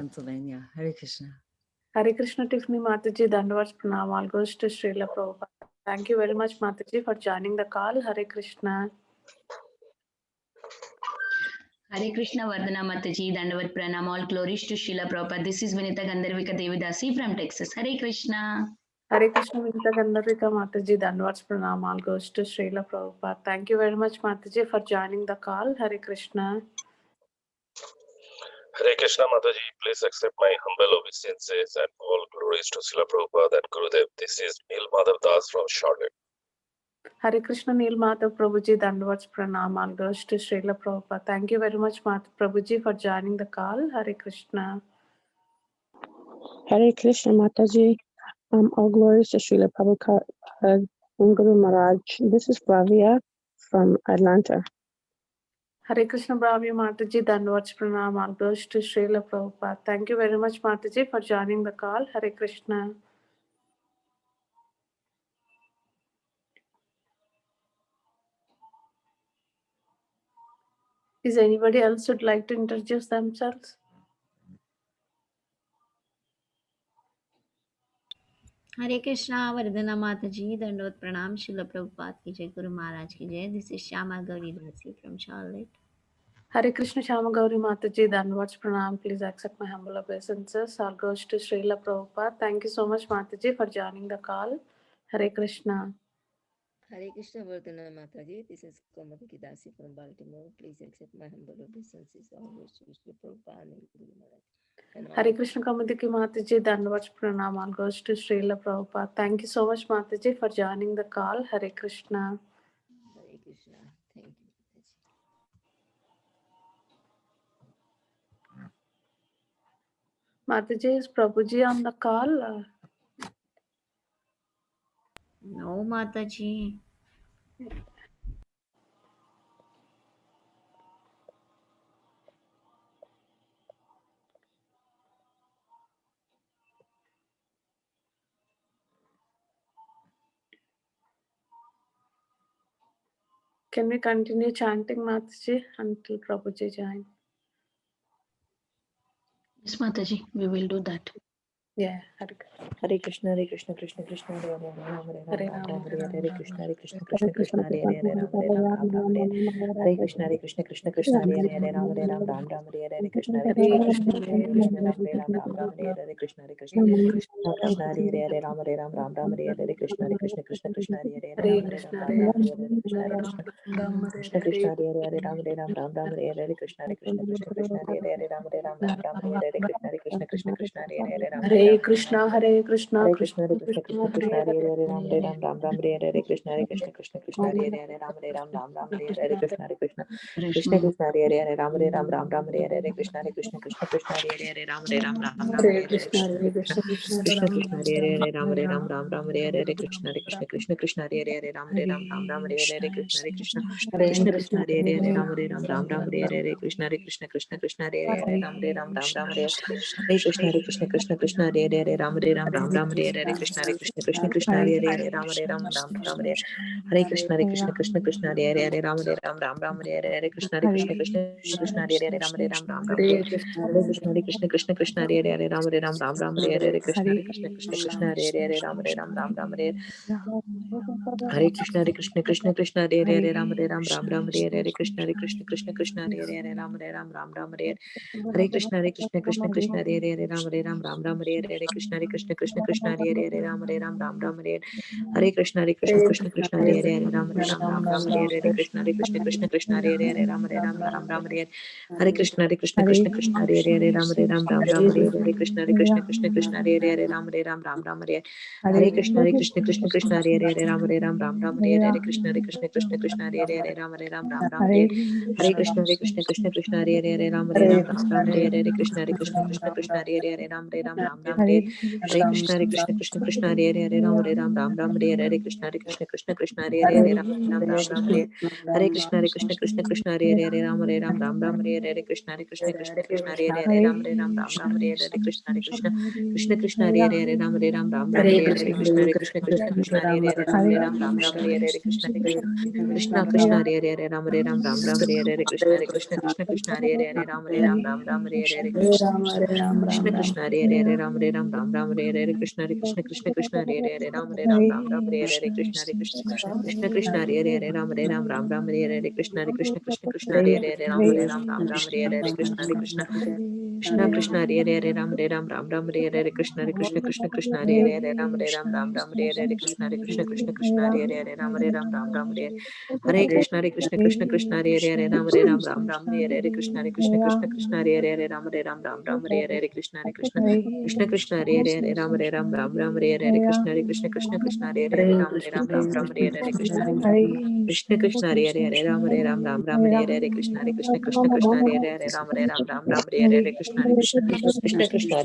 Pennsylvania. Hare Krishna. Hare Krishna Tiffany Mataji, Dandavats Pranam. All goes to Srila Prabhupada. Thank you very much, Mataji, for joining the call. Hare Krishna. Hare Krishna Vardhana Mataji, Dandavat Pranam. All glories to Srila Prabhupada. This is Vinita Gandharvika Devidasi from Texas. Hare Krishna. Hare Krishna Vinita Gandharvika Mataji, Dandavats Pranam. All goes to Srila Prabhupada. Thank you very much, Mataji, for joining the call. Hare Krishna. Hare Krishna Mataji, please accept my humble obeisances and all glories to Srila Prabhupada and Gurudev. This is Neil Madhav Das from Charlotte. Hare Krishna Neil Madhav Prabhuji, Dandavats Pranam. All goes to Srila Prabhupada. Thank you very much, Prabhuji, for joining the call. Hare Krishna. Hare Krishna Mataji, all glories to Srila Prabhupada and Guru Maharaj. This is Bhavya from Atlanta. Hare Krishna Bhavya Mataji, Dandavats Pranam. All goes to Srila Prabhupada. Thank you very much, Mataji, for joining the call. Hare Krishna. Is anybody else would like to introduce themselves? Hare Krishna, Vardhana Mataji, Dandavat Pranam, Srila Prabhupada ki Jai, Guru Maharaj ki Jai. This is Shyama Gauri Dasi from Charlotte. Hare Krishna Shyama Gauri Mataji, Dandavats Pranam. Please accept my humble obeisances. All goes to Srila Prabhupada. Thank you so much, Mataji, for joining the call. Hare Krishna. Hare Krishna Vardhana Mataji, this is Kaumudiki Dasi from Baltimore. Please accept my humble obeisances. Always to Srila Prabhupada and Guru Maharaj. Hare Krishna Kaumudiki Mataji, Dandavats Pranam. All goes to Srila Prabhupada. Thank you so much, Mataji, for joining the call. Hare Krishna. Hare Krishna. Thank you. Mataji, is Prabhuji on the call? No, Mataji. Can we continue chanting, Mataji, until Prabhuji joins? Yes, Mataji, we will do that. Yeah, Hare Krishna, Hare Krishna, Krishna Krishna, Hare Hare, Hare Ram, Ram Hare Hare, Hare Krishna, Hare Krishna, Krishna Krishna, Hare Hare, Hare Ram, Hare Ram, Ram Ram Hare Hare Krishna, Hare Krishna, Krishna Krishna, Hare Hare, Hare Ram, Hare Ram, Ram Ram Hare Hare, Hare Krishna, Hare Krishna, Krishna Krishna, Hare Hare, Ram, Ram Ram Hare Hare, Hare Krishna, Hare Krishna, Krishna Hare Hare, Hare Ram, Hare Ram, Ram Ram Hare Hare, Hare Krishna, Hare Krishna, Krishna Krishna, Hare Hare, Hare Ram, Hare Ram, Ram Ram Hare Hare, Hare Krishna, Hare Krishna, Krishna Krishna, Hare Hare, Hare Ram, Hare Ram, Ram Ram Hare Hare, Hare Krishna, Hare Krishna, Krishna Krishna, Hare Hare, Hare Ram, Hare Ram, Ram Ram Hare Hare, Hare Krishna, Hare Krishna, Krishna Krishna, Hare Hare, Ram, Hare Krishna, Hare Krishna, Hare Krishna Krishna, Hare Krishna, Krishna Krishna, Hare Hare, Ram Hare Ram, Ram Ram Hare Hare, Hare Krishna, Hare Krishna, Krishna Krishna, Hare Hare, Ram Hare Ram, Ram Ram Hare Hare, Hare Krishna, Hare Krishna, Krishna Krishna, Hare Hare, Ram Hare Ram, Ram Ram Hare Hare, Hare Krishna, Hare Krishna, Krishna Krishna, Hare Hare, Ram Hare Ram, Ram Ram Hare Hare Hare, Hare Krishna, Krishna, Hare Hare Krishna, Krishna, Krishna Krishna, Hare Hare, Ram Hare Ram, Ram Ram Hare Hare, Hare Krishna, Hare Krishna, Krishna Krishna, Hare Hare, Ram Hare Ram, Ram Ram Hare Hare, Hare Krishna, Hare Krishna, Krishna Krishna, Hare Hare, Ram Hare Ram, Ram Ram Hare Hare, Hare Krishna, Hare Krishna, Krishna Krishna, Hare Hare, Ram Hare Ram, Ram Ram Hare Hare Krishna, Hare Krishna, Krishna Krishna, Hare Hare, Ram Hare Ram, Ram Ram Hare Hare, Hare Krishna, Hare Krishna, Krishna Krishna, Hare Hare, Ram Hare Ram, Ram Ram Hare Hare Krishna, Hare Krishna, Krishna Krishna, Hare Hare, Ram Hare Ram, Ram Ram Hare Hare, Hare Krishna, Hare Krishna, Krishna Krishna, Hare Hare, Ram Hare Ram, Ram Ram Hare Hare Krishna, Hare Krishna, Krishna Krishna, Hare Hare, Ram Hare Ram, Ram Ram Hare Hare, Hare Krishna, Hare Krishna, Krishna Krishna, Hare Hare, Ram Hare Ram, Ram Ram Hare Hare Krishna, Hare Krishna, Krishna Krishna, Hare Hare, Ram Hare Ram, Ram Ram Hare Hare, Hare Krishna, Hare Krishna, Krishna Krishna, Hare Hare, Ram Hare Ram, Ram Ram Hare Hare Krishna, Hare Krishna, Krishna Krishna, Hare Hare, Ram Hare Ram, Ram Ram Hare Hare, Hare Krishna, Hare Krishna, Krishna Krishna, Hare Hare, Ram Hare Ram, Ram Ram Hare Hare Krishna, Hare Krishna, Krishna Krishna, Hare Hare, Ram Hare Ram, Ram Ram Hare Hare, Hare Krishna, Hare Krishna, Krishna Krishna, Hare Hare, Ram Hare Ram, Ram Ram Hare Hare Krishna, Hare Krishna, Krishna Krishna, Hare Hare, Ram Hare Ram, Ram Ram Hare Hare, Hare Krishna, Hare Krishna, Krishna Krishna, Hare Hare, Ram Hare Ram, Ram Ram Hare Hare Krishna, Hare Krishna, Krishna Krishna, Hare Hare, Ram Hare Ram, Ram Ram Hare Hare Krishna, Hare Krishna, Krishna Krishna, Hare Hare, Ram Hare Ram, Ram Ram Hare Hare Krishna, Hare Krishna, Krishna Krishna, Hare Hare, Ram Hare Ram, Ram Ram Hare Hare Krishna, Hare Krishna, Krishna Krishna, Hare Hare, Ram Hare Ram, Ram Ram Hare Hare Krishna Krishna Krishna Hare Hare Ram Hare Krishna Krishna Krishna Hare Hare Ram Hare Krishna Krishna Hare Hare Ram Hare Krishna Krishna Hare Hare Ram Hare Krishna Krishna Hare Hare Ram Hare Krishna Hare Hare Ram Hare Krishna Krishna Hare Hare Ram Hare Krishna Hare Hare Ram Hare Krishna Hare Hare Ram Hare Krishna Hare Hare Ram Hare Krishna Hare Hare Ram Hare Krishna Hare Hare Ram Hare Krishna Hare Hare Ram Hare Krishna Hare Hare Ram Hare Krishna Hare Hare Hare Krishna Hare Hare Ram Hare Krishna Hare Hare Ram Hare Krishna Hare Hare Ram Hare Krishna Hare Hare Ram Hare Krishna Hare Hare Ram Hare Krishna Hare Hare Ram Hare Krishna Hare Hare Ram Hare Krishna Hare Hare Ram Hare Krishna Hare Hare Ram Hare Krishna Hare Hare Ram Hare Krishna Hare Hare Ram Hare Krishna Hare Hare Ram Hare Krishna Hare Hare Ram Hare Krishna Hare Hare Ram Hare Krishna Hare Hare Ram Hare Krishna Hare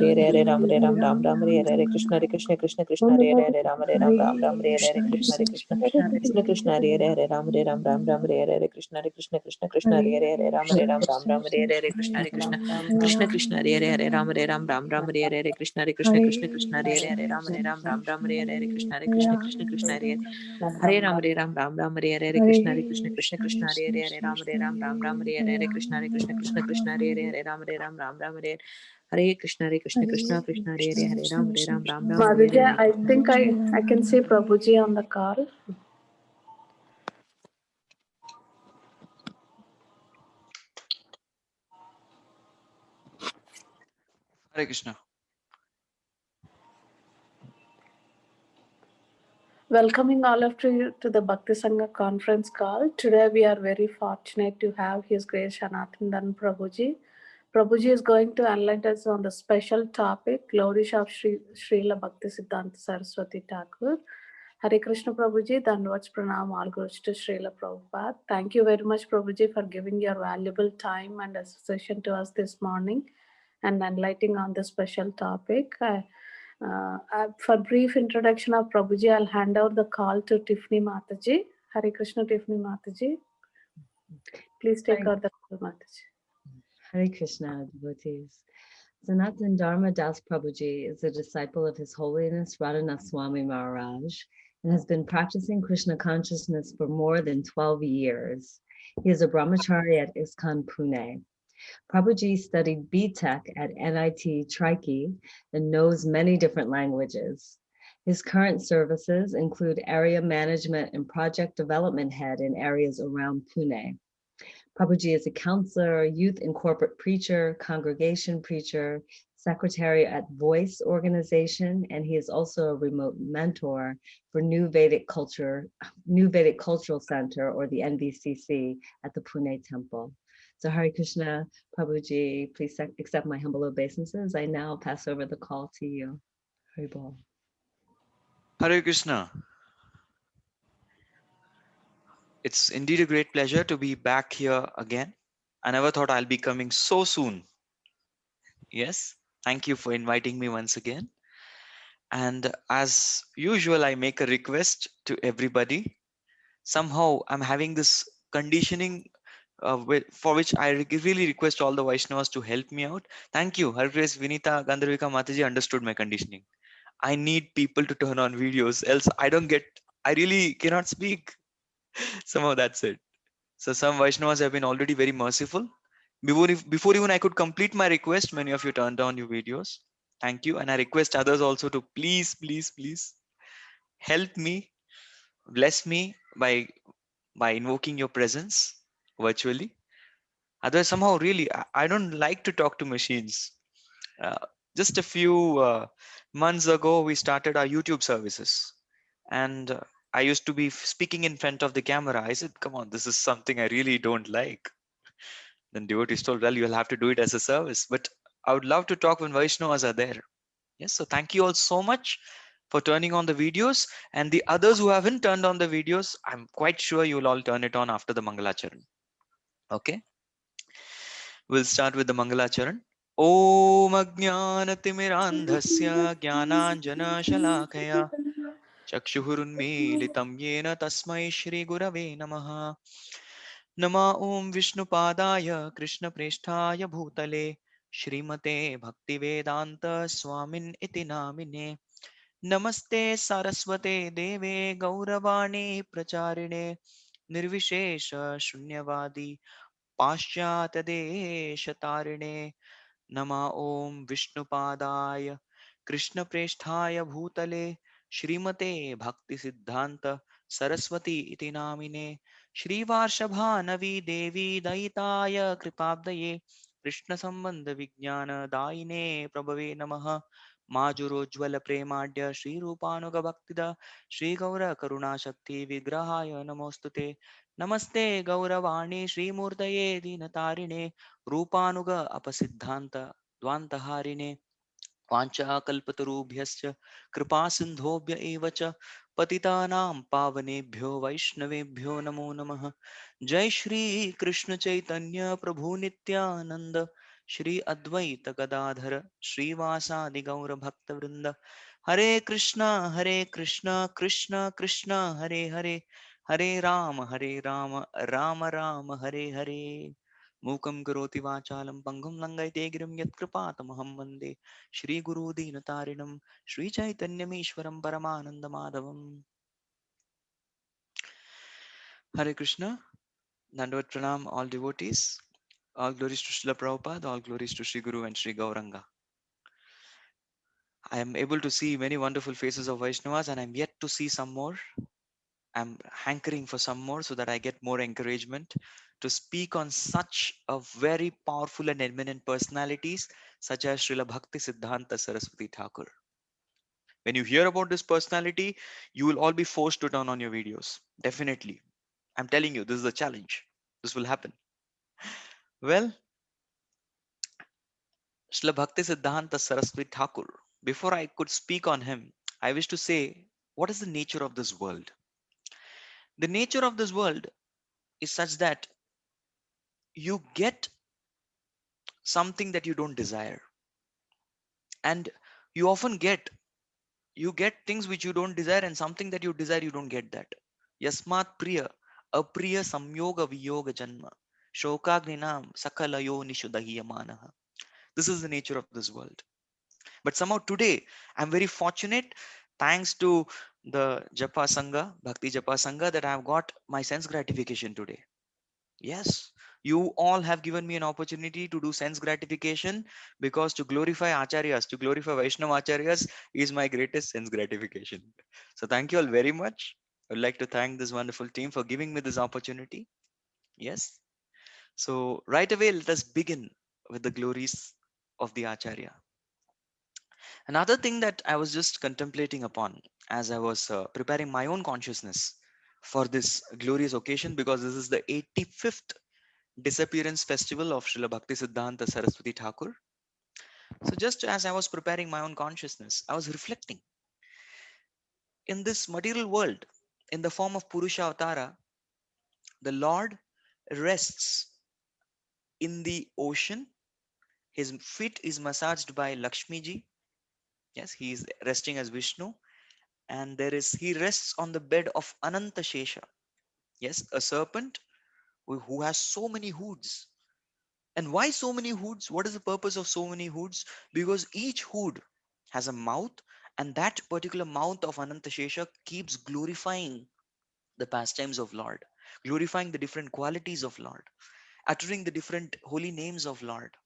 Hare Ram Madhya, Hare I think I can see Prabhuji on the call. Hare Krishna. Welcoming all of you to the Bhakti Sangha conference call. Today we are very fortunate to have His Grace Sanatana Prabhuji. Prabhuji is going to enlighten us on the special topic, Glories of Srila Bhakti siddhanta Saraswati Thakur. Hare Krishna Prabhuji, Danvats Pranam, all goes to Srila Prabhupada. Thank you very much Prabhuji for giving your valuable time and association to us this morning and enlightening on this special topic. For brief introduction of Prabhuji, I'll hand over the call to Tiffany Mataji. Hare Krishna Tiffany Mataji. Please take over the call, Mataji. Hare Krishna, devotees. Sanatana Dharma Das Prabhuji is a disciple of His Holiness Radhanath Swami Maharaj and has been practicing Krishna consciousness for more than 12 years. He is a brahmachari at ISKCON Pune. Prabhuji studied B.Tech at NIT Trichy and knows many different languages. His current services include area management and project development head in areas around Pune. Prabhuji is a counselor, youth and corporate preacher, congregation preacher, secretary at Voice organization, and he is also a remote mentor for New Vedic Cultural Center, or the NVCC, at the Pune Temple. So Hare Krishna, Prabhuji, please accept my humble obeisances. I now pass over the call to you. Hare Bol. Hare Krishna. It's indeed a great pleasure to be back here again. I never thought I'll be coming so soon. Yes, thank you for inviting me once again. And as usual, I make a request to everybody. Somehow I'm having this conditioning for which I really request all the Vaishnavas to help me out. Thank you. Her Grace Vinita Gandharvika Mataji understood my conditioning. I need people to turn on videos, else I really cannot speak. Somehow that's it. So some Vaishnavas have been already very merciful. Before even I could complete my request, many of you turned on your videos. Thank you. And I request others also to please help me, bless me by invoking your presence virtually. Otherwise, somehow really, I don't like to talk to machines. Just a few months ago, we started our YouTube services. And I used to be speaking in front of the camera. I said, come on, this is something I really don't like. Then devotees told, well, you'll have to do it as a service. But I would love to talk when Vaishnavas are there. Yes, so thank you all so much for turning on the videos. And the others who haven't turned on the videos, I'm quite sure you'll all turn it on after the Mangalacharan. Okay. We'll start with the Mangalacharan. ॐ अज्ञानतिमिरान्धस्य ज्ञानाञ्जनशलाकया चक्षुरुन्मीलितं येन तस्मै श्रीगुरवे नमः। नमः ॐ विष्णुपादाय कृष्णप्रेष्ठाय भूतले श्रीमते भक्तिवेदान्त स्वामिन् इति नामिने। नमस्ते सारस्वते देवे गौरवाणी प्रचारिणे निर्विशेष शून्यवादी पाश्चात्यदेशतारिणे। नमः ॐ विष्णुपादाय कृष्णप्रेष्ठाय भूतले श्रीमते भक्तिसिद्धान्त सरस्वती इति नामिने। श्रीवार्षभानवी देवी दयिताय कृपाब्दये कृष्णसम्बन्धविज्ञानदायिने प्रभवे नमः। माजुरोज्ज्वल प्रेमाढ्य श्रीरूपानुगभक्तिद श्रीगौरकरुणाशक्ति विग्रहाय नमोऽस्तुते। नमस्ते गौरवाणी श्रीमूर्तये दीनतारिणे रूपानुग अपसिद्धान्त द्वान्तहारिणे। वाञ्छाकल्पतरुभ्यश्च कृपा सिन्धोभ्य एव च पतितानां पावनेभ्यो वैष्णवेभ्यो नमो नमः। जय श्री कृष्ण चैतन्य प्रभु नित्यानंद श्री अद्वैत गदाधर श्रीवासादि गौर भक्तवृंद। हरे कृष्णा कृष्ण कृष्ण हरे हरे, हरे राम राम राम हरे हरे। मूकं करोति वाचालं पङ्गुं लङ्घयते गिरिं यत्कृपातमहं वन्दे श्रीगुरुदीनतारिणं श्रीचैतन्यमीश्वरं परमानन्दमाधवम्। Hare Krishna, Dandavad Pranam, all devotees. All glories to Srila Prabhupada, all glories to Sri Guru and Sri Gauranga. I am able to see many wonderful faces of Vaishnavas and I'm yet to see some more. I'm hankering for some more so that I get more encouragement to speak on such a very powerful and eminent personalities such as Srila Bhakti Siddhanta Saraswati Thakur. When you hear about this personality, you will all be forced to turn on your videos. Definitely. I'm telling you, this is a challenge. This will happen. Well, Srila Bhakti Siddhanta Saraswati Thakur. Before I could speak on him, I wish to say, what is the nature of this world? The nature of this world is such that you get something that you don't desire, and you often get things which you don't desire, and something that you desire you don't get that. Yasmat priya apriya samyoga viyoga janma shokagninam sakalayo nishudahiyamanaha. This is the nature of this world. But somehow today I'm very fortunate, thanks to the Japa Sangha, Bhakti Japa Sangha, that I've got my sense gratification today. Yes, you all have given me an opportunity to do sense gratification, because to glorify acharyas, to glorify Vaishnava acharyas is my greatest sense gratification. So thank you all very much. I would like to thank this wonderful team for giving me this opportunity. Yes. So right away, let us begin with the glories of the acharya. Another thing that I was just contemplating upon as I was preparing my own consciousness for this glorious occasion, because this is the 85th disappearance festival of Srila Bhakti Siddhanta Saraswati Thakur. So, just as I was preparing my own consciousness, I was reflecting in this material world, in the form of Purusha Avatara, the Lord rests in the ocean. His feet is massaged by Lakshmi ji. Yes, he is resting as Vishnu, and he rests on the bed of Ananta Shesha. Yes, a serpent who has so many hoods. And why so many hoods? What is the purpose of so many hoods? Because each hood has a mouth, and that particular mouth of Anantashesha keeps glorifying the pastimes of Lord, glorifying the different qualities of Lord, uttering the different holy names of Lord.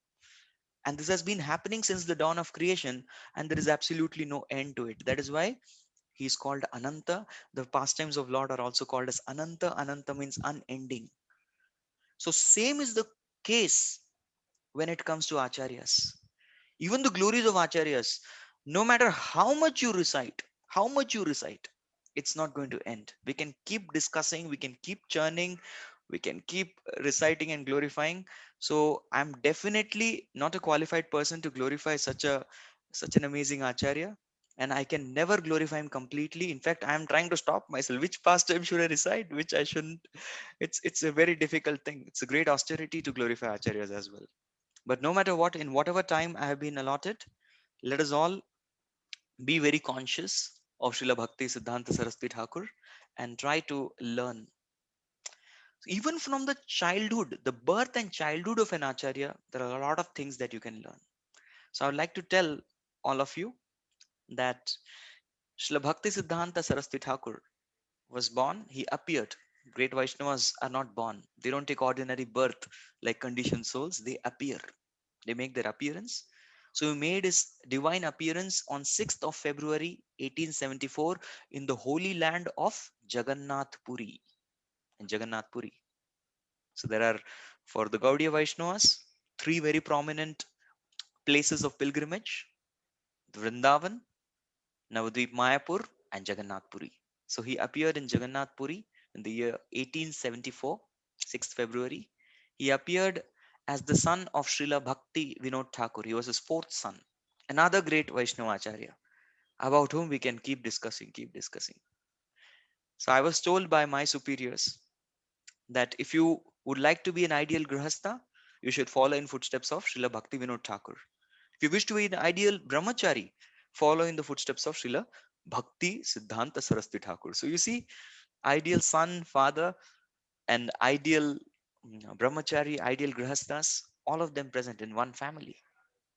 And this has been happening since the dawn of creation, and there is absolutely no end to it. That is why he is called Ananta. The pastimes of Lord are also called as Ananta. Ananta means unending. So same is the case when it comes to acharyas. Even the glories of acharyas, no matter how much you recite, it's not going to end. We can keep discussing, we can keep churning, we can keep reciting and glorifying. So I'm definitely not a qualified person to glorify such an amazing acharya, and I can never glorify him completely. In fact, I am trying to stop myself. Which pastime should I recite? Which I shouldn't? It's a very difficult thing. It's a great austerity to glorify acharyas as well. But no matter what, in whatever time I have been allotted, let us all be very conscious of Srila Bhakti Siddhanta Saraswati Thakur and try to learn. Even from the childhood, the birth and childhood of an Acharya, there are a lot of things that you can learn. So I would like to tell all of you that Srila Bhakti Siddhanta Saraswati Thakur was born, he appeared. Great Vaishnavas are not born. They don't take ordinary birth like conditioned souls. They appear. They make their appearance. So he made his divine appearance on 6th of February 1874 in the holy land of Jagannath Puri. In Jagannath Puri. So there are, for the Gaudiya Vaishnavas, three very prominent places of pilgrimage: Vrindavan, Navadvip Mayapur, and Jagannath Puri. So he appeared in Jagannath Puri in the year 1874, 6th February. He appeared as the son of Srila Bhakti Vinod Thakur. He was his fourth son. Another great Vaishnava Acharya about whom we can keep discussing, keep discussing. So I was told by my superiors that if you would like to be an ideal Grihastha, you should follow in footsteps of Srila Bhakti Vinod Thakur. If you wish to be an ideal Brahmachari, follow in the footsteps of Srila Bhakti Siddhanta Saraswati Thakur. So you see, ideal son, father, and ideal Brahmachari, ideal Grihasthas, all of them present in one family.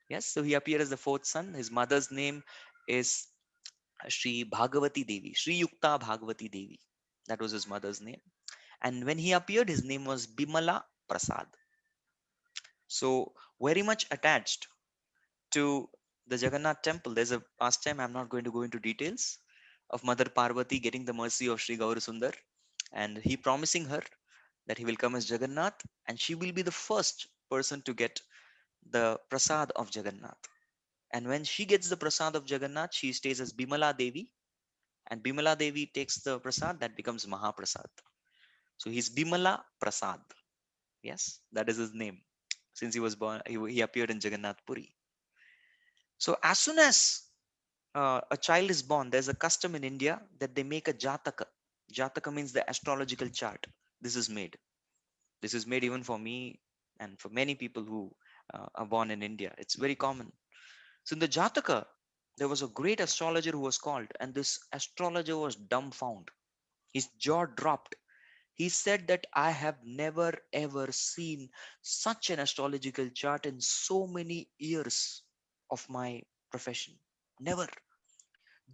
Yes, so he appeared as the fourth son. His mother's name is Sri Bhagavati Devi, Sri Yukta Bhagavati Devi. That was his mother's name. And when he appeared, his name was Bimala Prasad. So very much attached to the Jagannath temple. There's a pastime, I'm not going to go into details, of Mother Parvati getting the mercy of Sri Gaura Sundar and he promising her that he will come as Jagannath and she will be the first person to get the prasad of Jagannath. And when she gets the prasad of Jagannath, she stays as Bimala Devi, and Bimala Devi takes the prasad that becomes Mahaprasad. So he's Bimala Prasad. Yes, that is his name. Since he was born, he appeared in Jagannath Puri. So as soon as a child is born, there's a custom in India that they make a Jataka. Jataka means the astrological chart. This is made. This is made even for me and for many people who are born in India. It's very common. So in the Jataka, there was a great astrologer who was called, and this astrologer was dumbfounded. His jaw dropped. He said that I have never ever seen such an astrological chart in so many years of my profession. Never.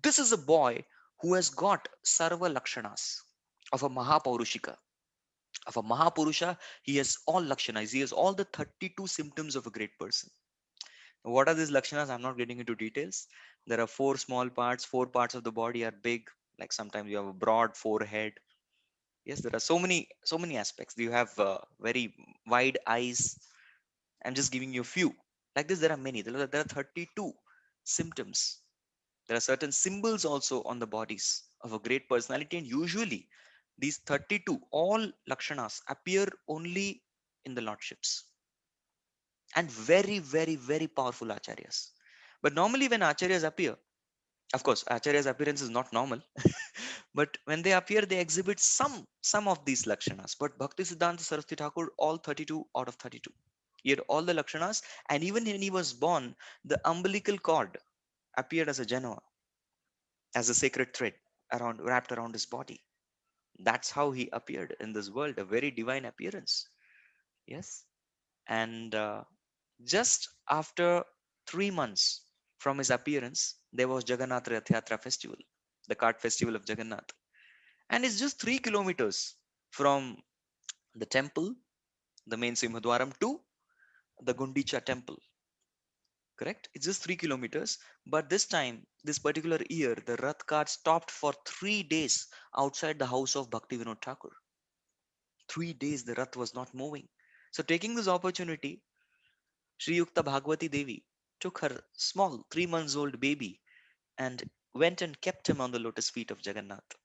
This is a boy who has got Sarva Lakshanas of a Mahapurushika. Of a Mahapurusha, he has all Lakshanas. He has all the 32 symptoms of a great person. What are these Lakshanas? I'm not getting into details. There are four small parts, four parts of the body are big. Like sometimes you have a broad forehead. Yes, there are so many aspects. You have very wide eyes. I'm just giving you a few. Like this, there are many. There are 32 symptoms. There are certain symbols also on the bodies of a great personality, and usually these 32, all Lakshanas, appear only in the lordships and very, very, very powerful acharyas. But normally, when acharyas appear, of course, acharyas' appearance is not normal, but when they appear, they exhibit some of these Lakshanas. But Bhakti Siddhanta Saraswati Thakur, all 32 out of 32. He had all the Lakshanas, and even when he was born, the umbilical cord appeared as a Janava, as a sacred thread wrapped around his body. That's how he appeared in this world, a very divine appearance. Yes. And just after 3 months from his appearance, there was Jagannath Rath Yatra festival, the cart festival of Jagannath. And it's just 3 kilometers from the temple, the main Simhadwaram, to the Gundicha temple. Correct? It's just 3 kilometers. But this time, this particular year, the Rath cart stopped for 3 days outside the house of Bhakti Vinod Thakur. 3 days the Rath was not moving. So, taking this opportunity, Sri Yukta Bhagwati Devi took her small 3 months old baby and went and kept him on the lotus feet of Jagannath.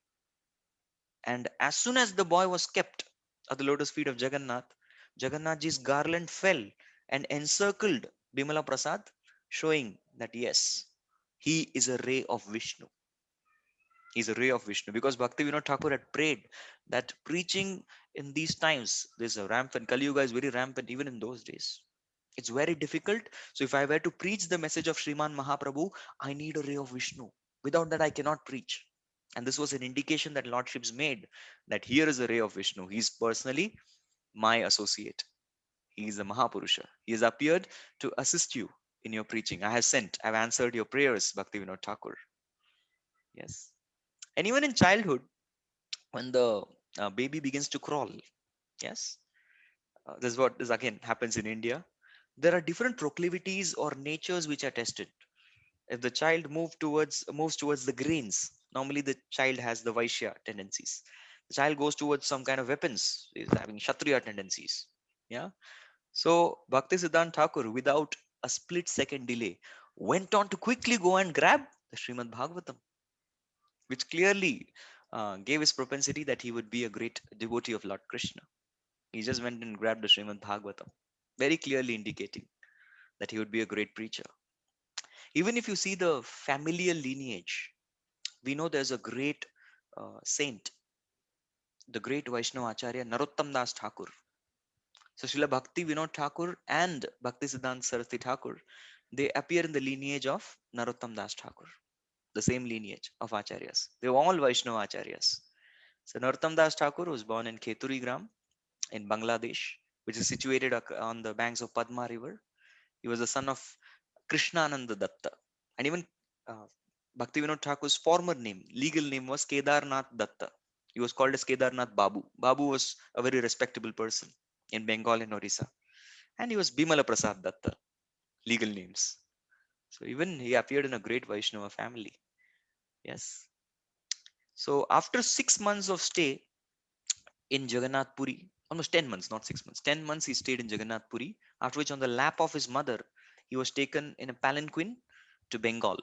And as soon as the boy was kept at the lotus feet of Jagannath, Jagannathji's garland fell and encircled Bimala Prasad, showing that yes, he is a ray of Vishnu. He's a ray of Vishnu because Bhakti Vinod Thakur had prayed that preaching in these times, there's a rampant, Kali Yuga is very rampant even in those days. It's very difficult. So if I were to preach the message of Sriman Mahaprabhu, I need a ray of Vishnu. Without that, I cannot preach. And this was an indication that Lordships made, that here is a ray of Vishnu. He's personally my associate. He is a Mahapurusha. He has appeared to assist you in your preaching. I have sent, I've answered your prayers, Bhaktivinoda Thakur. Yes. And even in childhood, when the baby begins to crawl, yes, this is what this again happens in India. There are different proclivities or natures which are tested. If the child moves towards the grains, normally the child has the Vaishya tendencies. The child goes towards some kind of weapons, is having Kshatriya tendencies. Yeah. So Bhakti Siddhanta Thakur, without a split second delay, went on to quickly go and grab the Srimad Bhagavatam, which clearly gave his propensity that he would be a great devotee of Lord Krishna. He just went and grabbed the Srimad Bhagavatam, very clearly indicating that he would be a great preacher. Even if you see the familial lineage, we know there's a great saint, the great Vaishnava Acharya Narottam Das Thakur. So Srila Bhakti Vinod Thakur and Bhakti Siddhanta Saraswati Thakur, they appear in the lineage of Narottam Das Thakur, the same lineage of Acharyas. They were all Vaishnava Acharyas. So Narottam Das Thakur was born in Kheturi Gram in Bangladesh, which is situated on the banks of Padma River. He was the son of Krishnananda Datta. And even uh, Bhaktivinoda Thakur's former name, legal name was Kedarnath Datta. He was called as Kedarnath Babu. Babu was a very respectable person in Bengal and Orissa. And he was Bimala Prasad Datta, legal names. So even he appeared in a great Vaishnava family. Yes. So after 6 months of stay in Jagannath Puri, almost 10 months, not 6 months, 10 months he stayed in Jagannath Puri, after which on the lap of his mother, he was taken in a palanquin to Bengal.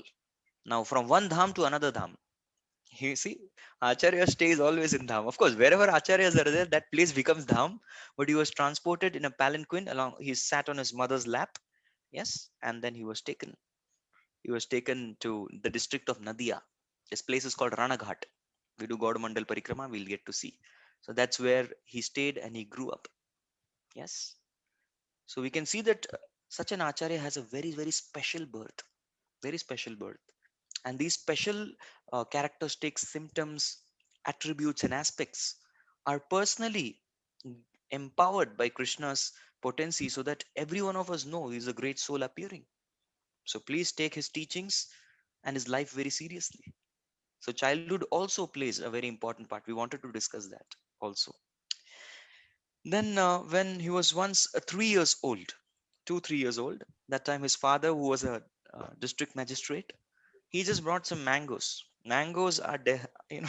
Now, from one dham to another dham, you see, Acharya stays always in dham. Of course, wherever Acharyas are there, that place becomes dham. But he was transported in a palanquin along. He sat on his mother's lap, yes, and then he was taken. He was taken to the district of Nadia. This place is called Ranaghat. We do Gaudamandal Parikrama, we'll get to see. So that's where he stayed and he grew up. Yes. So we can see that such an Acharya has a very, very special birth. Very special birth. And these special characteristics, symptoms, attributes, and aspects are personally empowered by Krishna's potency so that every one of us know he is a great soul appearing. So please take his teachings and his life very seriously. So childhood also plays a very important part. We wanted to discuss that also. Then when he was once 3 years old, 3 years old, that time his father, who was a district magistrate, he just brought some mangoes. Mangoes are you know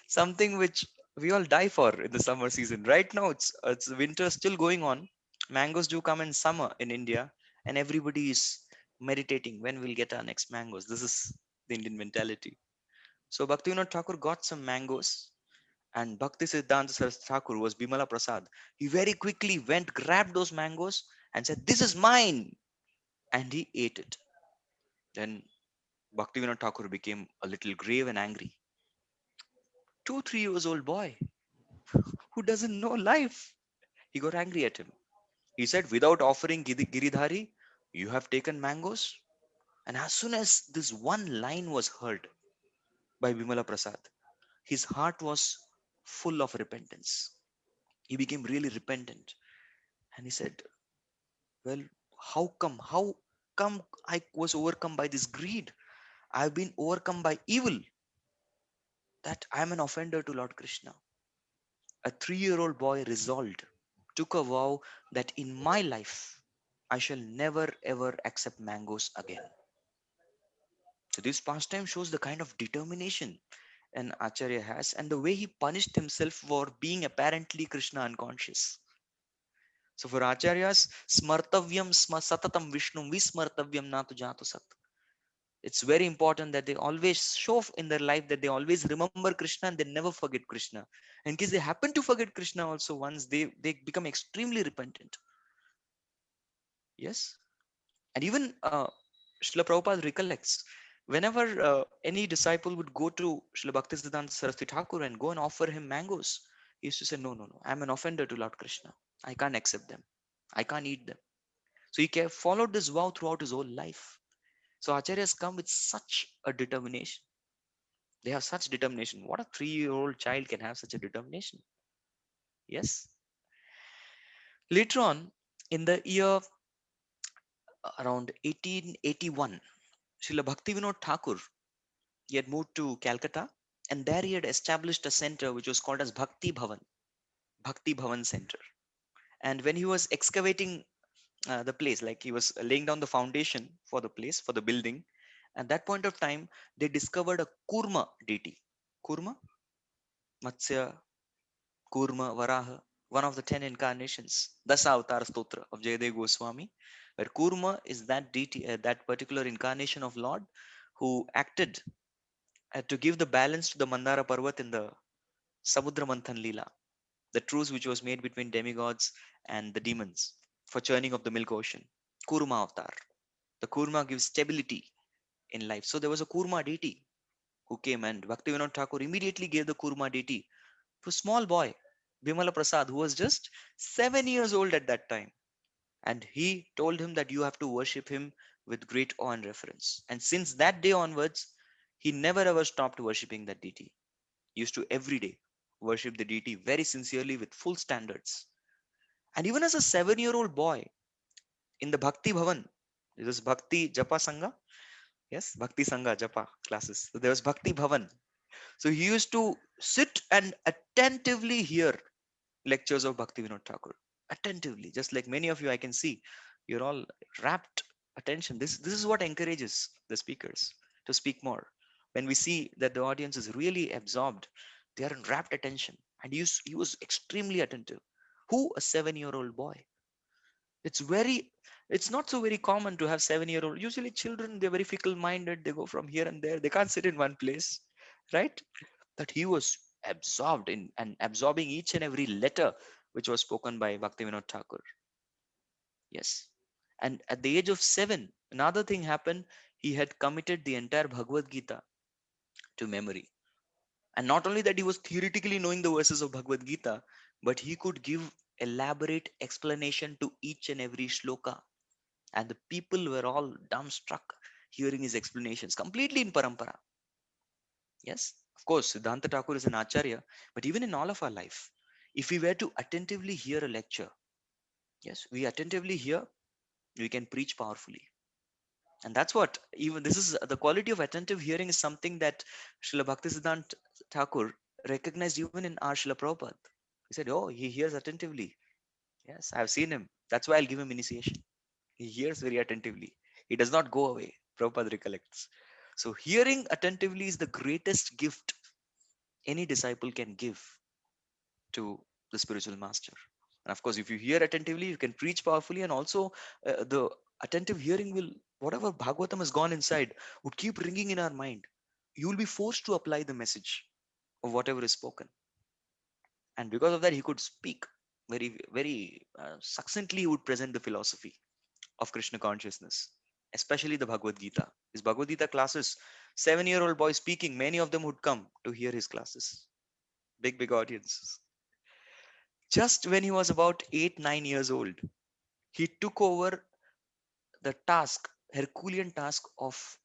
something which we all die for in the summer season. Right now it's winter still going on. Mangoes do come in summer in India, and everybody is meditating when we'll get our next mangoes. This is the Indian mentality. So Bhaktivinoda Thakur got some mangoes, and Bhakti Siddhanta Saraswati Thakur was Bimala Prasad. He very quickly went, grabbed those mangoes, and said, "This is mine," and he ate it. Then Bhaktivinoda Thakur became a little grave and angry. 2, 3 years old boy who doesn't know life. He got angry at him. He said, "Without offering Giridhari, you have taken mangoes." And as soon as this one line was heard by Bimala Prasad, his heart was full of repentance. He became really repentant. And he said, "Well, How come I was overcome by this greed? I've been overcome by evil, that I'm an offender to Lord Krishna." A 3-year-old boy resolved, took a vow that in my life I shall never ever accept mangoes again. So this pastime shows the kind of determination an Acharya has and the way he punished himself for being apparently Krishna unconscious. So for Acharyas, smartavyam satatam Vishnu vismartavyam natu jatu sat. It's very important that they always show in their life that they always remember Krishna and they never forget Krishna. In case they happen to forget Krishna also once, they become extremely repentant. Yes. And even Srila Prabhupada recollects whenever any disciple would go to Srila Bhaktisiddhanta Saraswati Thakur and go and offer him mangoes, he used to say, "No, no, no, I'm an offender to Lord Krishna. I can't accept them. I can't eat them." So he followed this vow throughout his whole life. So acharyas come with such a determination. They have such determination. What a 3-year-old child can have such a determination? Yes. Later on, in the year around 1881, Srila Bhaktivinoda Thakur, he had moved to Calcutta, and there he had established a center which was called as Bhakti Bhavan Center. And when he was excavating the place, like he was laying down the foundation for the place, for the building, at that point of time, they discovered a Kurma deity. Kurma, Matsya, Kurma, Varaha, one of the 10 incarnations, Dasa Avatar Stotra of Jayadev Goswami, where Kurma is that deity, that particular incarnation of Lord who acted to give the balance to the Mandara Parvat in the Samudra Manthan Leela, the truce which was made between demigods and the demons for churning of the milk ocean. Kurma Avatar. The Kurma gives stability in life. So there was a Kurma deity who came, and Bhaktivinoda Thakur immediately gave the Kurma deity to a small boy, Bimala Prasad, who was just 7 years old at that time. And he told him that you have to worship him with great awe and reverence. And since that day onwards, he never ever stopped worshipping that deity. He used to every day worship the deity very sincerely with full standards. And even as a 7-year-old boy in the Bhakti Bhavan, this is Bhakti Japa Sangha. Yes, Bhakti Sangha Japa classes. So there was Bhakti Bhavan. So he used to sit and attentively hear lectures of Bhaktivinoda Thakur. Attentively, just like many of you, I can see you're all rapt attention. This is what encourages the speakers to speak more. When we see that the audience is really absorbed, they are in rapt attention, and he was extremely attentive. Who? A 7-year-old boy. It's very, it's not so very common to have 7-year-old. Usually, children, they're very fickle-minded. They go from here and there. They can't sit in one place, right? That he was absorbed in and absorbing each and every letter which was spoken by Bhaktivinoda Thakur. Yes. And at the age of 7, another thing happened. He had committed the entire Bhagavad Gita to memory. And not only that, he was theoretically knowing the verses of Bhagavad Gita, but he could give elaborate explanation to each and every shloka. And the people were all dumbstruck hearing his explanations, completely in parampara. Yes, of course, Siddhanta Thakur is an acharya, but even in all of our life, if we were to attentively hear a lecture, yes, we attentively hear, we can preach powerfully. And that's what, even this is the quality of attentive hearing is something that Srila Bhaktisiddhanta Thakur recognized even in our Srila Prabhupada. He said, oh, he hears attentively. Yes, I've seen him. That's why I'll give him initiation. He hears very attentively. He does not go away. Prabhupada recollects. So hearing attentively is the greatest gift any disciple can give to the spiritual master. And of course, if you hear attentively, you can preach powerfully, and also the attentive hearing will, whatever Bhagavatam has gone inside, would keep ringing in our mind. You will be forced to apply the message of whatever is spoken. And because of that, he could speak very succinctly. He would present the philosophy of Krishna consciousness, especially the Bhagavad Gita. His Bhagavad Gita classes, 7-year-old boy speaking, many of them would come to hear his classes. Big audiences. Just when he was about 8, 9 years old, he took over the task, Herculean task of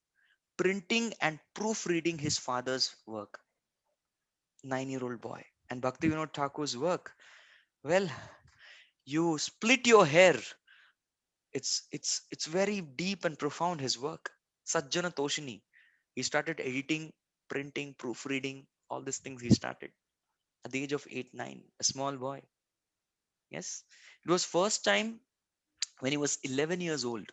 printing and proofreading his father's work. 9-year-old boy. And Bhaktivinoda Thakur's work, well, you split your hair. It's very deep and profound, his work. Sajjana Toshini. He started editing, printing, proofreading, all these things he started at the age of 8, 9, a small boy. Yes. It was first time when he was 11 years old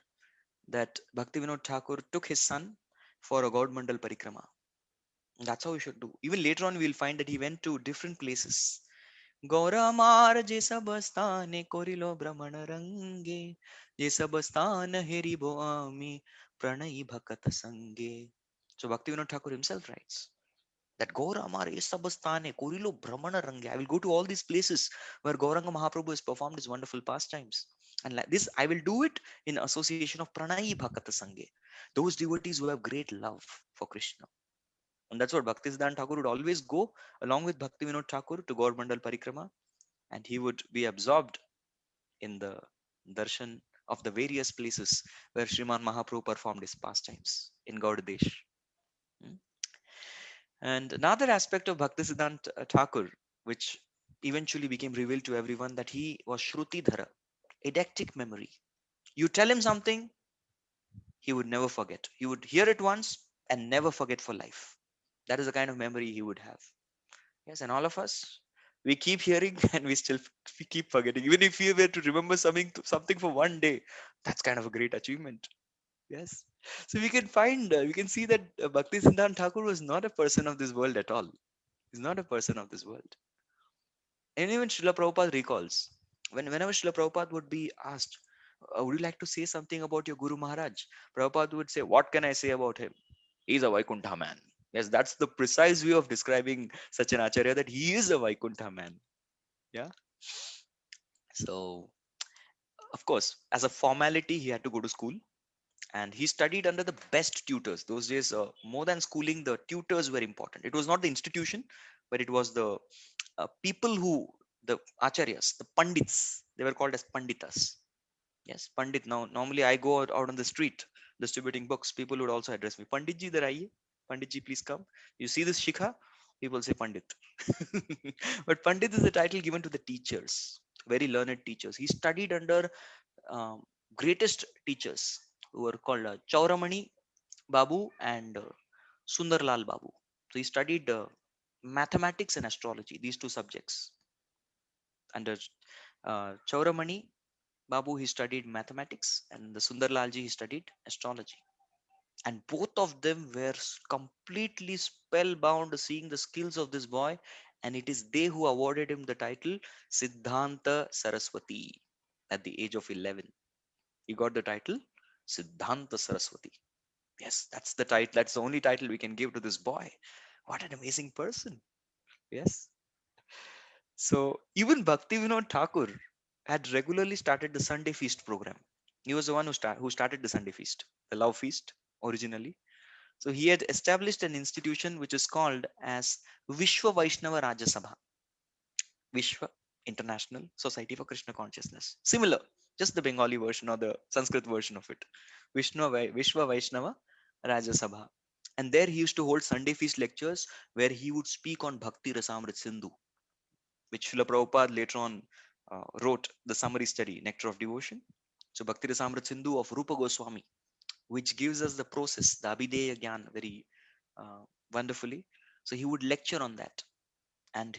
that Bhaktivinoda Thakur took his son for a God Mandal Parikrama. That's how we should do. Even later on, we'll find that he went to different places. Gauramar je sabastane korilo brahmana range, je sabastana heribo ami pranai bhakat sange. So Bhaktivinoda Thakur himself writes that Gauramar je sabastane korilo brahmana range. I will go to all these places where Gauranga Mahaprabhu has performed his wonderful pastimes. And like this, I will do it in association of pranai bhakat sange. Those devotees who have great love for Krishna. And that's what Bhaktisiddhanta Thakur would always go along with Bhaktivinoda Thakur to Gaur Mandal Parikrama, and he would be absorbed in the darshan of the various places where Sriman Mahaprabhu performed his pastimes in Gaudadesh. Hmm. And another aspect of Bhaktisiddhanta Thakur, which eventually became revealed to everyone, that he was Shrutidhara, eidetic memory. You tell him something, he would never forget. He would hear it once and never forget for life. That is the kind of memory he would have. Yes, and all of us, we keep hearing and we keep forgetting. Even if we were to remember something for one day, that's kind of a great achievement. Yes. So we can see that Bhakti Siddhanta Thakur was not a person of this world at all. He's not a person of this world. And even Srila Prabhupada recalls, whenever Srila Prabhupada would be asked, would you like to say something about your Guru Maharaj? Prabhupada would say, what can I say about him? He's a Vaikuntha man. Yes, that's the precise way of describing such an Acharya, that he is a Vaikuntha man. Yeah. So, of course, as a formality, he had to go to school and he studied under the best tutors. Those days, more than schooling, the tutors were important. It was not the institution, but it was the people who, the acharyas, the pandits, they were called as panditas. Yes, pandit. Now, normally I go out on the street distributing books. People would also address me, Panditji, there aiye. Panditji, please come. You see this shikha? People say Pandit. But Pandit is the title given to the teachers, very learned teachers. He studied under um, greatest teachers who were called Chauramani Babu and Sundarlal Babu. So he studied mathematics and astrology, these two subjects. Under Chauramani Babu, he studied mathematics, and the Sundarlalji, he studied astrology. And both of them were completely spellbound seeing the skills of this boy, and it is they who awarded him the title Siddhanta Saraswati at the age of 11. He got the title Siddhanta Saraswati. Yes, that's the title. That's the only title we can give to this boy. What an amazing person. Yes. So even Bhakti Vinod Thakur had regularly started the Sunday feast program. He was the one who started the Sunday feast, the love feast originally. So he had established an institution which is called as Vishwa Vaishnava Rajya Sabha, Vishwa International Society for Krishna Consciousness. Similar, just the Bengali version or the Sanskrit version of it. Vishwa Vaishnava Rajya Sabha. And there he used to hold Sunday feast lectures where he would speak on Bhakti Rasamrit Sindhu, which Srila Prabhupada later on wrote the summary study, Nectar of Devotion. So Bhakti Rasamrit Sindhu of Rupa Goswami, which gives us the process, the Abhideya Gyan, very wonderfully. So he would lecture on that. And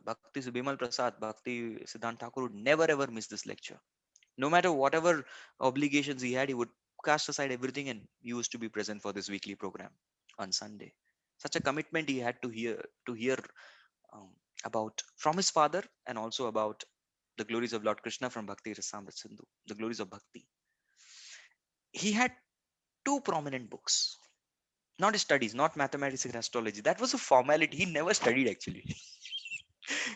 Bhakti Bimal Prasad, Bhakti Siddhanta Thakur would never ever miss this lecture. No matter whatever obligations he had, he would cast aside everything and he used to be present for this weekly program on Sunday. Such a commitment he had to hear um, about from his father, and also about the glories of Lord Krishna from Bhakti Rasamrit Sindhu, the glories of Bhakti. He had two prominent books, not his studies, not mathematics and astrology. That was a formality. He never studied actually.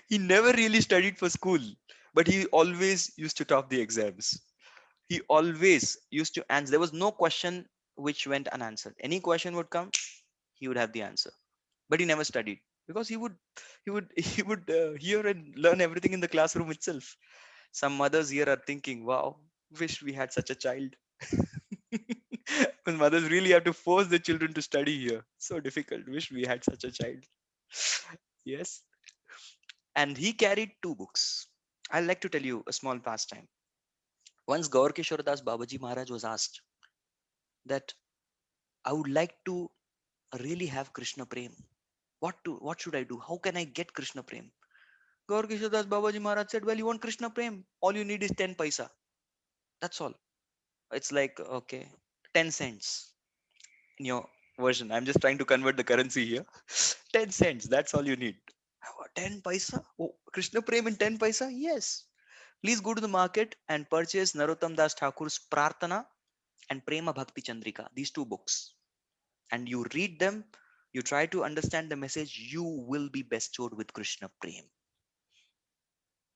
He never really studied for school, but he always used to top the exams. He always used to answer. There was no question which went unanswered. Any question would come, he would have the answer. But he never studied because he would hear and learn everything in the classroom itself. Some mothers here are thinking, "Wow, wish we had such a child." When mothers really have to force their children to study here, so difficult. Wish we had such a child. Yes. And he carried two books. I'd like to tell you a small pastime. Once Gaur Kishore Das Babaji Maharaj was asked that, I would like to really have Krishna Prem. What should I do? How can I get Krishna Prem? Gaur Kishore Das Babaji Maharaj said, well, you want Krishna Prem? All you need is 10 paisa. That's all. It's like, okay, 10 cents in your version. I'm just trying to convert the currency here. 10 cents. That's all you need. 10 paisa? Oh, Krishna Prem in 10 paisa? Yes. Please go to the market and purchase Narottam Das Thakur's Prarthana and Prema Bhakti Chandrika, these two books. And you read them, you try to understand the message, you will be bestowed with Krishna Prem.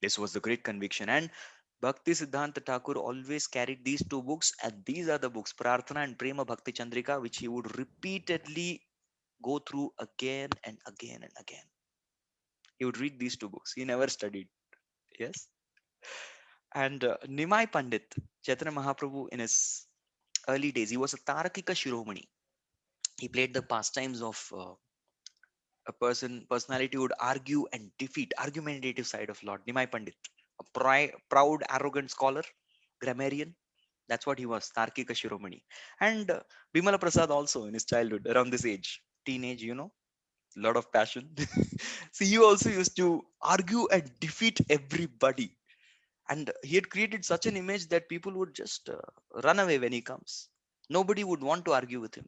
This was the great conviction. And Bhakti Siddhanta Thakur always carried these two books, and these are the books, Prarthana and Prema Bhakti Chandrika, which he would repeatedly go through again and again and again. He would read these two books. He never studied. Yes. And Nimai Pandit, Chaitanya Mahaprabhu, in his early days, he was a Tarakika Shiromani. He played the pastimes of a personality who would argue and defeat, argumentative side of Lord Nimai Pandit, a proud, arrogant scholar, grammarian. That's what he was, Tarkika Shiromani. And Bimala Prasad also in his childhood, around this age, teenage, lot of passion. So he also used to argue and defeat everybody. And he had created such an image that people would just run away when he comes. Nobody would want to argue with him.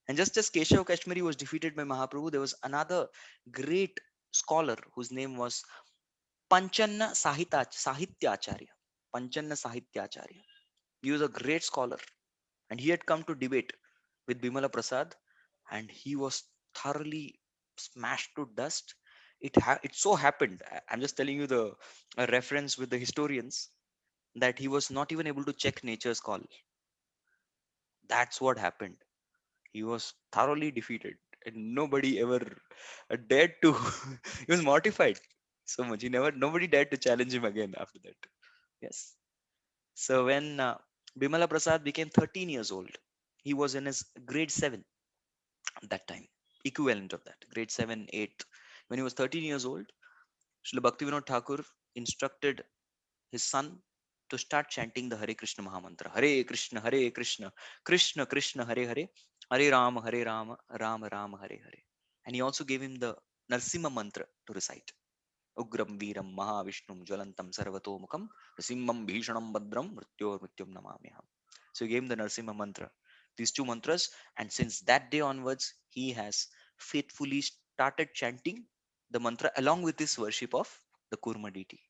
And just as Keshav Kashmiri was defeated by Mahaprabhu, there was another great scholar whose name was Panchanna Sahityacharya. Panchanna Sahityacharya. He was a great scholar and he had come to debate with Bimala Prasad and he was thoroughly smashed to dust. It so happened, I'm just telling you the a reference with the historians, that he was not even able to check nature's call. That's what happened. He was thoroughly defeated and nobody ever dared to. He was mortified so much. Nobody dared to challenge him again after that. Yes. So when Bimala Prasad became 13 years old, he was in his grade 7 at that time, equivalent of that, grade 7, 8. When he was 13 years old, Srila Bhaktivinoda Thakur instructed his son to start chanting the Hare Krishna Mahamantra. Hare Krishna, Krishna Krishna, Hare Hare, Hare Rama, Rama Rama, Hare Hare. And he also gave him the Narsimha mantra to recite. Ugram Veeram Mahavishnu Jwalantam Sarvatomukam Nrsimmam Bhishanam Badram Mrityom Namamyaham. So he gave him the Narsimha mantra, these two mantras, and since that day onwards, he has faithfully started chanting the mantra along with his worship of the Kurma deity.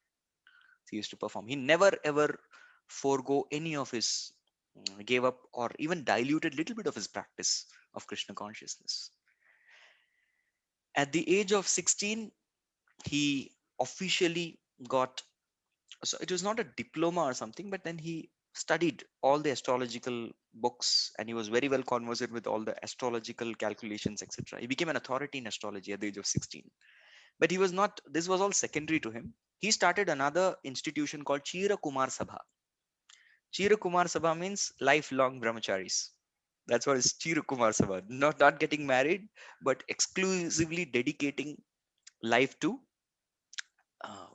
He used to perform. He never ever forego any of his, gave up or even diluted little bit of his practice of Krishna consciousness. At the age of 16, he officially got, so it was not a diploma or something, but then he studied all the astrological books and he was very well conversant with all the astrological calculations, etc. He became an authority in astrology at the age of 16. But he was not, this was all secondary to him. He started another institution called Chira Kumar Sabha. Chira Kumar Sabha means lifelong brahmacharis. That's what is Chira Kumar Sabha. Not getting married, but exclusively dedicating life to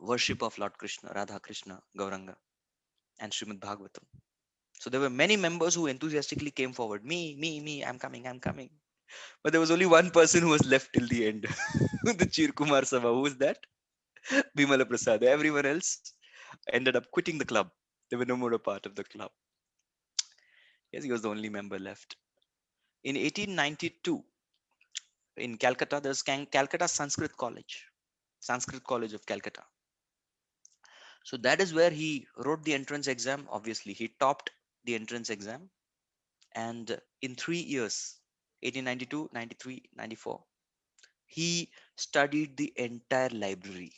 worship of Lord Krishna, Radha Krishna, Gauranga, and Srimad Bhagavatam. So there were many members who enthusiastically came forward. Me, I'm coming, I'm coming. But there was only one person who was left till the end. The Chir Kumar Sabha. Who was that? Bimala Prasad. Everyone else ended up quitting the club. They were no more a part of the club. Yes, he was the only member left. In 1892, in Calcutta, there's Calcutta Sanskrit College of Calcutta. So that is where he wrote the entrance exam. Obviously, he topped the entrance exam. And in 3 years, 1892, 93, 94, he studied the entire library.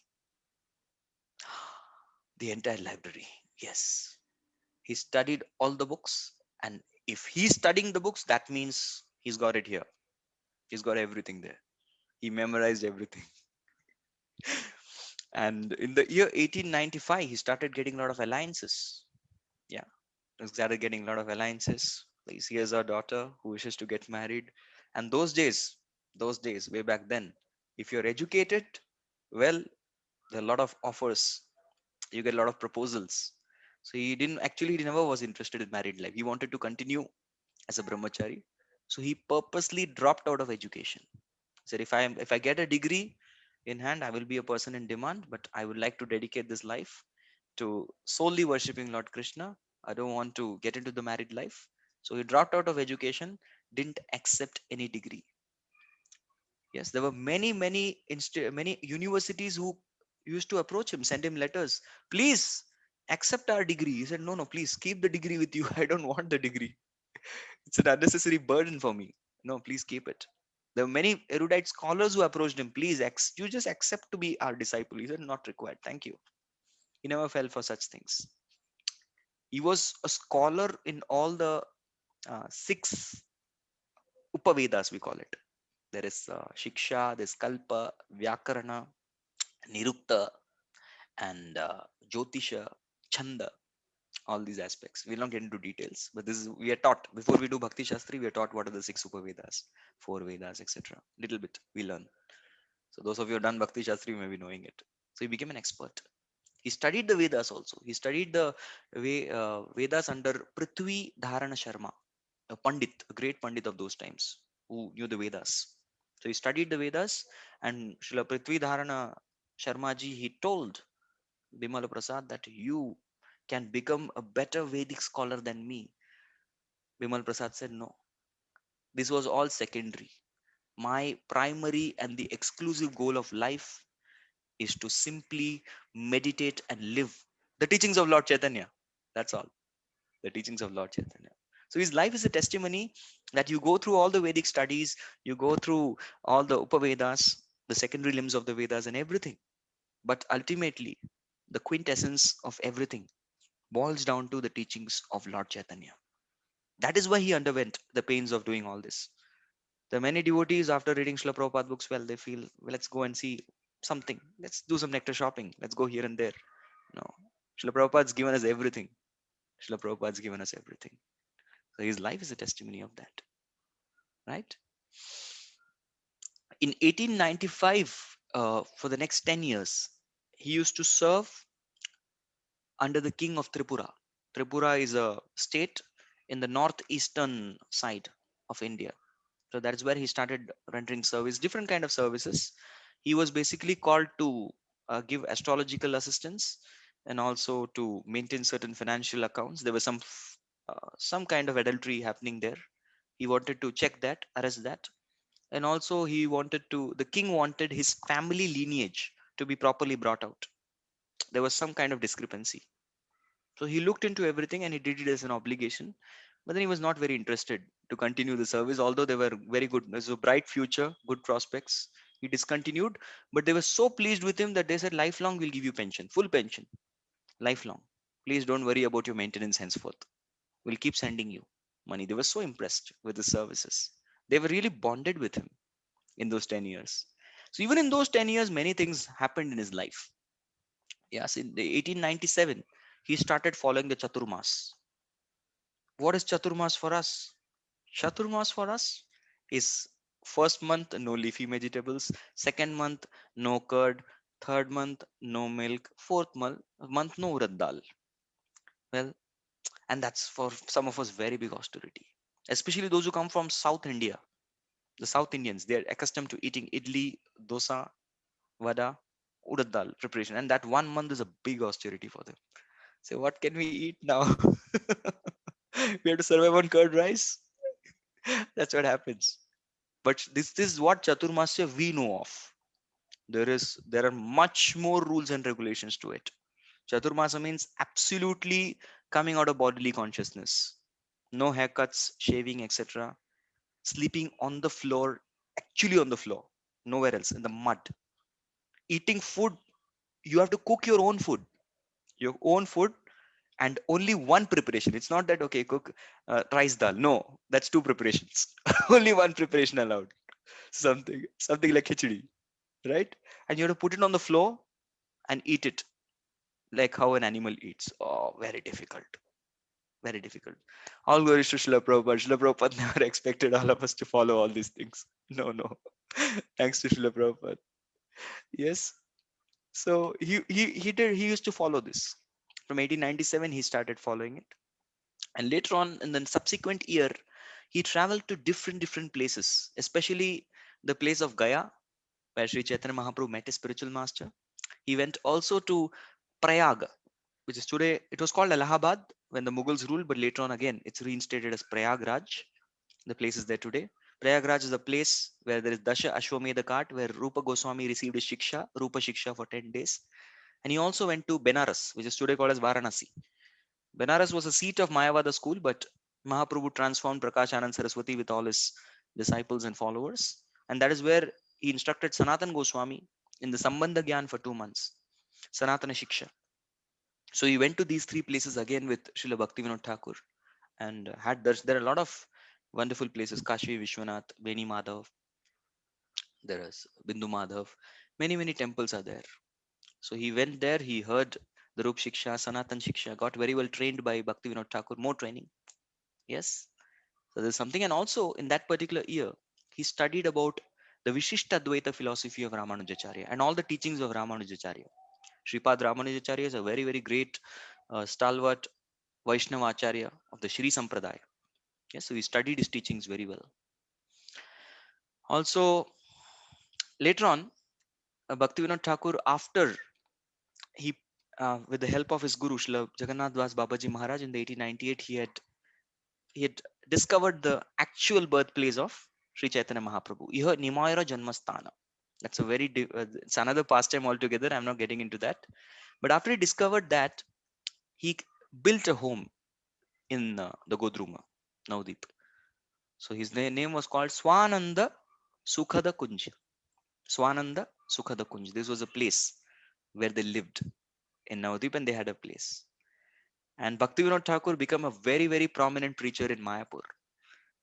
The entire library. Yes. He studied all the books. And if he's studying the books, that means he's got it here. He's got everything there. He memorized everything. And in the year 1895, he started getting a lot of alliances. Yeah, he started getting a lot of alliances. Like, here's our daughter who wishes to get married. And those days, way back then, if you're educated, well, there are a lot of offers. You get a lot of proposals. So he never was interested in married life. He wanted to continue as a brahmachari. So he purposely dropped out of education. Said, if I get a degree in hand, I will be a person in demand, but I would like to dedicate this life to solely worshipping Lord Krishna. I don't want to get into the married life. So he dropped out of education, didn't accept any degree. Yes, there were many universities who used to approach him, send him letters. Please accept our degree. He said, no, please keep the degree with you. I don't want the degree. It's an unnecessary burden for me. No, please keep it. There were many erudite scholars who approached him. Please, you just accept to be our disciple. He said, not required. Thank you. He never fell for such things. He was a scholar in all the six Upavedas, we call it. There is Shiksha, there's Kalpa, Vyakarana, Nirukta, and Jyotisha. chanda, all these aspects. We'll not get into details, but this is we are taught before we do Bhakti Shastri. We are taught what are the six Upavedas, four Vedas, etc. Little bit we learn. So those of you who have done Bhakti Shastri may be knowing it. So he became an expert. He studied the Vedas also. He studied the Vedas under Prithvi Dharana Sharma, a Pandit, a great Pandit of those times, who knew the Vedas. So he studied the Vedas, and Srila Prithvi Dharana Sharma ji, he told Bimala Prasad that you can become a better Vedic scholar than me. Bimal Prasad said, no, this was all secondary. My primary and the exclusive goal of life is to simply meditate and live the teachings of Lord Chaitanya. That's all. The teachings of Lord Chaitanya. So his life is a testimony that you go through all the Vedic studies, you go through all the Upavedas, the secondary limbs of the Vedas and everything. But ultimately, the quintessence of everything boils down to the teachings of Lord Chaitanya. That is why he underwent the pains of doing all this. There are many devotees after reading Srila Prabhupada books, well, they feel, well, let's go and see something. Let's do some nectar shopping. Let's go here and there. No. Srila Prabhupada's given us everything. Srila Prabhupada's given us everything. So his life is a testimony of that. Right? In 1895, for the next 10 years, he used to serve under the king of Tripura. Tripura is a state in the northeastern side of India. So that is where he started rendering service, different kind of services. He was basically called to give astrological assistance and also to maintain certain financial accounts. There was some kind of adultery happening there. He wanted to check that, arrest that, and also the king wanted his family lineage to be properly brought out. There was some kind of discrepancy. So he looked into everything and he did it as an obligation. But then he was not very interested to continue the service, although they were very good. There's a bright future, good prospects. He discontinued, but they were so pleased with him that they said, lifelong, we'll give you pension, full pension, lifelong. Please don't worry about your maintenance henceforth. We'll keep sending you money. They were so impressed with the services. They were really bonded with him in those 10 years. So even in those 10 years, many things happened in his life. Yes, in the 1897, he started following the Chaturmas. What is Chaturmas for us? Chaturmas for us is first month no leafy vegetables, second month no curd, third month no milk, fourth month no urad dal. Well, and that's for some of us very big austerity, especially those who come from South India. The South Indians, they're accustomed to eating idli, dosa, vada, urad dal preparation, and that 1 month is a big austerity for them. So what can we eat now? We have to survive on curd rice. That's what happens. But this is what Chaturmasya we know of. There are much more rules and regulations to it. Chaturmasa means absolutely coming out of bodily consciousness. No haircuts, shaving, etc. Sleeping on the floor, actually on the floor, nowhere else, in the mud. Eating food, you have to cook your own food, and only one preparation. It's not that, okay, cook rice dal. No, that's two preparations. Only one preparation allowed. Something like khichdi, right? And you have to put it on the floor and eat it like how an animal eats. Oh, very difficult. Very difficult. All glories to Srila Prabhupada. Srila Prabhupada never expected all of us to follow all these things. No, no. Thanks to Srila Prabhupada. Yes. So he used to follow this. From 1897, he started following it. And later on, in the subsequent year, he traveled to different places, especially the place of Gaya, where Sri Chaitanya Mahaprabhu met his spiritual master. He went also to Prayag, which is today, it was called Allahabad when the Mughals ruled, but later on again, it's reinstated as Prayagraj. The place is there today. Prayagraj is a place where there is Dasha Ashwamedha Ghat, where Rupa Goswami received his Shiksha, Rupa Shiksha for 10 days. And he also went to Benares, which is today called as Varanasi. Benares was a seat of Mayavada school, but Mahaprabhu transformed Prakash Anand Saraswati with all his disciples and followers. And that is where he instructed Sanatana Goswami in the Sambandha Gyan for 2 months, Sanatana Shiksha. So he went to these three places again with Srila Bhaktivinoda Thakur and there are a lot of wonderful places, Kashi Vishwanath, Beni Madhav, there is Bindu Madhav, many temples are there. So he went there, he heard the Rup Shiksha, Sanatan Shiksha, got very well trained by Bhaktivinoda Thakur, more training. Yes. So there's something, and also in that particular year, he studied about the Vishishta Dvaita philosophy of Ramanujacharya and all the teachings of Ramanujacharya. Sripad Ramanujacharya is a very, very great stalwart Vaishnava Acharya of the Shri Sampradaya. Yes, so he studied his teachings very well. Also, later on, Bhaktivinoda Thakur, after he, with the help of his guru, Srila Jagannath Das Babaji Maharaj, in the 1898, he had discovered the actual birthplace of Sri Chaitanya Mahaprabhu. Iha Nimayara Janmasthana. That's a it's another pastime altogether. I'm not getting into that. But after he discovered that, he built a home in the Godruma, Navdeep. So his name was called Swananda Sukhada Kunj. Swananda Sukhada Kunj. This was a place where they lived in Navdeep, and they had a place. And Bhaktivinoda Thakur became a very, very prominent preacher in Mayapur.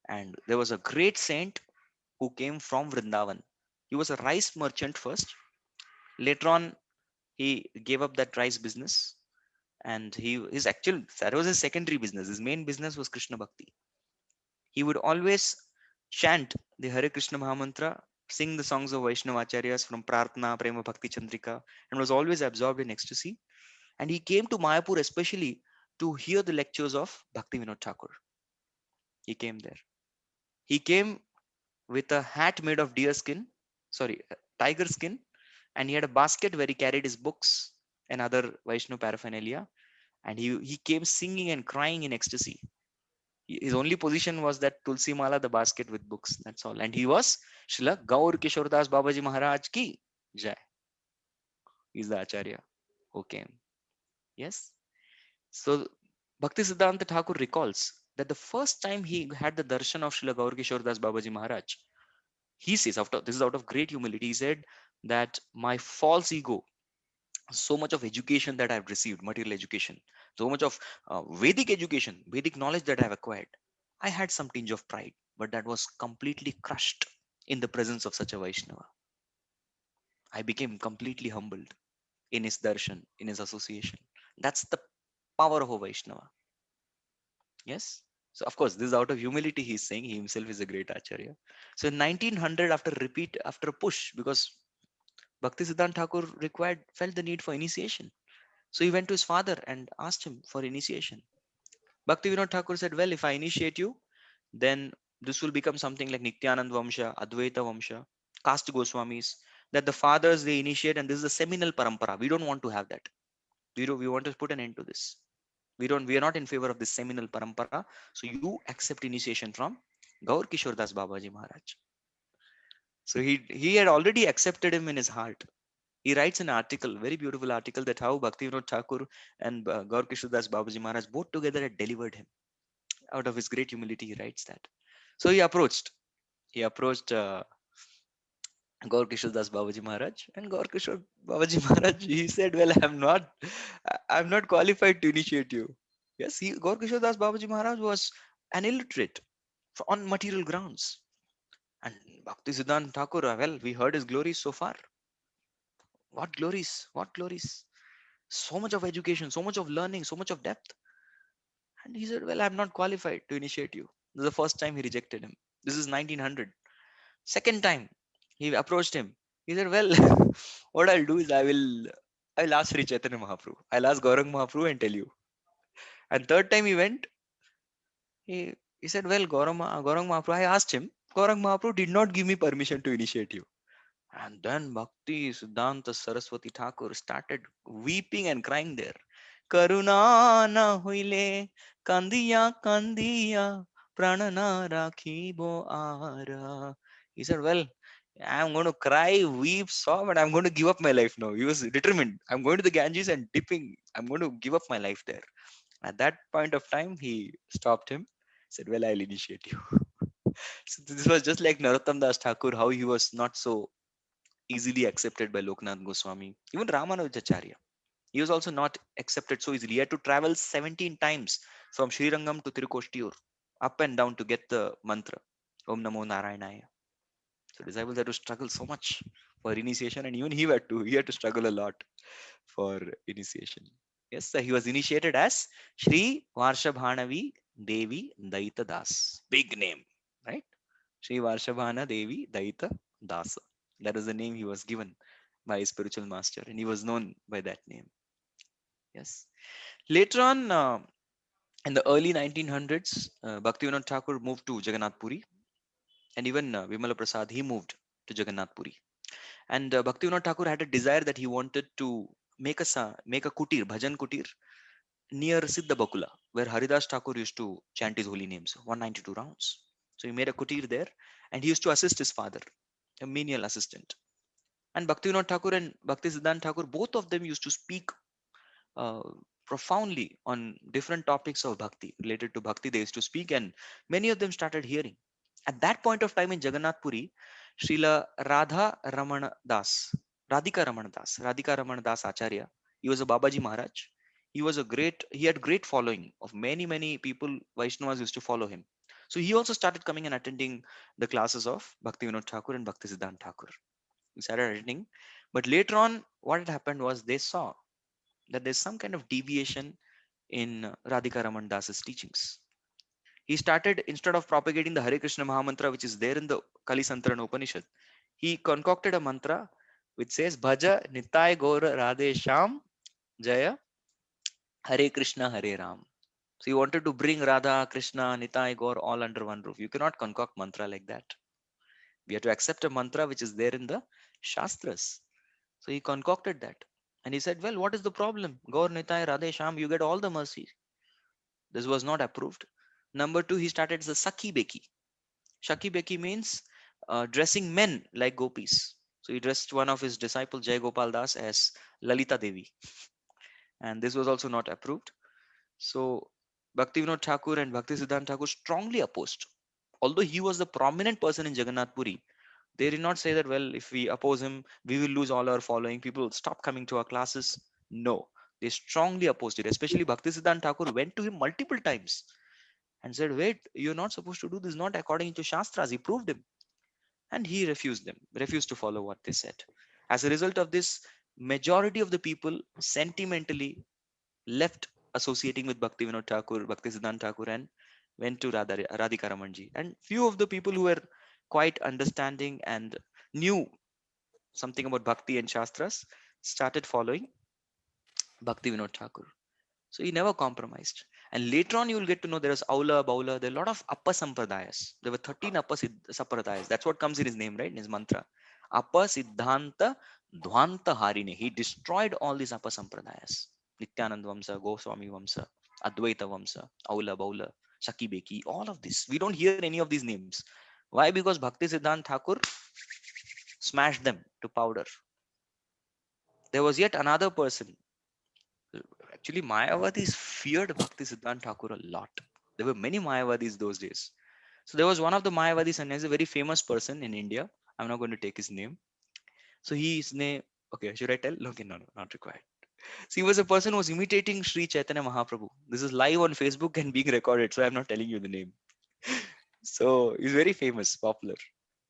And there was a great saint who came from Vrindavan. He was a rice merchant first. Later on, he gave up that rice business, and his actual that was his secondary business. His main business was Krishna Bhakti. He would always chant the Hare Krishna Mahamantra, sing the songs of Vaishnavacharyas from Prarthana, Prema Bhakti Chandrika, and was always absorbed in ecstasy. And he came to Mayapur especially to hear the lectures of Bhaktivinoda Thakur. He came there. He came with a hat made of tiger skin, and he had a basket where he carried his books and other Vaishnav paraphernalia. And he came singing and crying in ecstasy. His only position was that Tulsi Mala, the basket with books. That's all. And he was Srila Gaur Kishore Das Babaji Maharaj ki Jai. He's the Acharya who came. Yes. So Bhakti Siddhanta Thakur recalls that the first time he had the darshan of Srila Gaur Kishore Das Babaji Maharaj, he says, this is out of great humility, he said that my false ego, so much of education that I've received, material education, so much of Vedic education, Vedic knowledge that I've acquired, I had some tinge of pride, but that was completely crushed in the presence of such a Vaishnava. I became completely humbled in his darshan, in his association. That's the power of a Vaishnava. Yes. So of course, this is out of humility he's saying. He himself is a great Acharya. So in 1900, after a push, because Bhakti Siddhanta Thakur felt the need for initiation. So he went to his father and asked him for initiation. Bhakti Vinod Thakur said, well, if I initiate you, then this will become something like Nityanand Vamsha, Advaita Vamsha, caste Goswamis, that the fathers they initiate, and this is a seminal parampara. We don't want to have that. We want to put an end to this. We are not in favor of this seminal parampara. So you accept initiation from Gaur Kishore Das Babaji Maharaj. So he had already accepted him in his heart. He writes an article, very beautiful article, that how Bhaktivinoda Thakur and Gaur Kishore Das Babaji Maharaj both together had delivered him. Out of his great humility, he writes that. So he approached Gaur Kishore Das Babaji Maharaj, and Gaur Kishore Babaji Maharaj, he said, well, I'm not qualified to initiate you. Yes, Gaur Kishore Das Babaji Maharaj was an illiterate on material grounds. And Bhakti Siddhanta Thakur, well, we heard his glories so far. What glories? What glories? So much of education, so much of learning, so much of depth. And he said, well, I'm not qualified to initiate you. This is the first time he rejected him. This is 1900. Second time, he approached him. He said, well, what I'll do is I'll ask Sri Chaitanya Mahaprabhu. I'll ask Gaurang Mahaprabhu and tell you. And third time he went, he said, well, Gaurang Mahaprabhu, I asked him. Gaurang Mahaprabhu did not give me permission to initiate you. And then Bhakti Siddhanta Saraswati Thakur started weeping and crying there. Karuna na huile, kandiya kandiya, pranana rakhibo ara. He said, well, I'm going to cry, weep, sob, and I'm going to give up my life now. He was determined. I'm going to the Ganges and dipping. I'm going to give up my life there. At that point of time, he stopped him, said, well, I'll initiate you. So this was just like Narottam Das Thakur, how he was not so easily accepted by Loknath Goswami. Even Ramanujacharya, he was also not accepted so easily. He had to travel 17 times from Srirangam to Tirukoshtiur, up and down to get the mantra, Om Namo Narayanaya. So disciples had to struggle so much for initiation, and even he had to struggle a lot for initiation. Yes, so he was initiated as Shri Varshabhanavi Devi Daita Das. Big name, right? Shri Varshabhana Devi Daita Dasa. That is the name he was given by his spiritual master, and he was known by that name. Yes. Later on, in the early 1900s, Bhaktivinoda Thakur moved to Jagannath Puri, and even Vimala Prasad, he moved to Jagannath Puri. And Bhaktivinoda Thakur had a desire that he wanted to make a kutir, bhajan kutir, near Siddha Bakula, where Haridas Thakur used to chant his holy names, 192 rounds. So he made a kutir there, and he used to assist his father, a menial assistant. And Bhaktivinoda Thakur and Bhakti Siddhanta Thakur, both of them used to speak uh, profoundly on different topics of bhakti. Related to bhakti, they used to speak, and many of them started hearing. At that point of time in Jagannath Puri, Srila Radhika Ramana Das Acharya, he was a Babaji Maharaj. He had great following of many people. Vaishnavas used to follow him. So he also started coming and attending the classes of Bhakti Vinod Thakur and Bhakti Siddhanta Thakur. He started attending, but later on, what had happened was they saw that there's some kind of deviation in Radhika Raman Das's teachings. He started, instead of propagating the Hare Krishna Mahamantra, which is there in the Kali Santarana Upanishad, he concocted a mantra which says, Bhaja Nitai Gaura Radhe Sham Jaya Hare Krishna Hare Ram. So he wanted to bring Radha, Krishna, Nitai, Gaur all under one roof. You cannot concoct mantra like that. We have to accept a mantra which is there in the Shastras. So he concocted that. And he said, well, what is the problem? Gaur, Nitai, Radhe, Sham, you get all the mercy. This was not approved. Number two, he started as a Sakhi Beki. Shaki Beki means dressing men like gopis. So he dressed one of his disciples, Jai Gopal Das, as Lalita Devi. And this was also not approved. So Bhaktivinoda Thakur and Bhakti Siddhanta Thakur strongly opposed. Although he was the prominent person in Jagannath Puri, they did not say that, well, if we oppose him, we will lose all our following. People will stop coming to our classes. No, they strongly opposed it. Especially Bhakti Siddhanta Thakur went to him multiple times and said, wait, you're not supposed to do this, not according to Shastras. He proved him. And he refused to follow what they said. As a result of this, majority of the people sentimentally left associating with Bhakti Vinod Thakur, Bhakti Siddhanta Thakur, and went to Radhika Ramanji. And few of the people who were quite understanding and knew something about Bhakti and Shastras started following Bhakti Vinod Thakur. So he never compromised. And later on, you will get to know there is Aula, Baula, there are a lot of Appa Sampradayas. There were 13 Appa Sampradayas. That's what comes in his name, right? In his mantra. Appa Siddhanta Dhwanta Harine. He destroyed all these Appa Sampradayas. Nityanand Vamsa, Goswami Vamsa, Advaita Vamsa, Aula, Baula, Shaki Beki, all of this. We don't hear any of these names. Why? Because Bhakti Siddhanta Thakur smashed them to powder. There was yet another person. Actually, Mayavadis feared Bhakti Siddhanta Thakur a lot. There were many Mayavadis those days. So there was one of the Mayavadi sannyasis, a very famous person in India. I'm not going to take his name. So his name, okay, should I tell? Okay, no, not required. So he was a person who was imitating Sri Chaitanya Mahaprabhu. This is live on Facebook and being recorded, so I'm not telling you the name. So he's very famous, popular.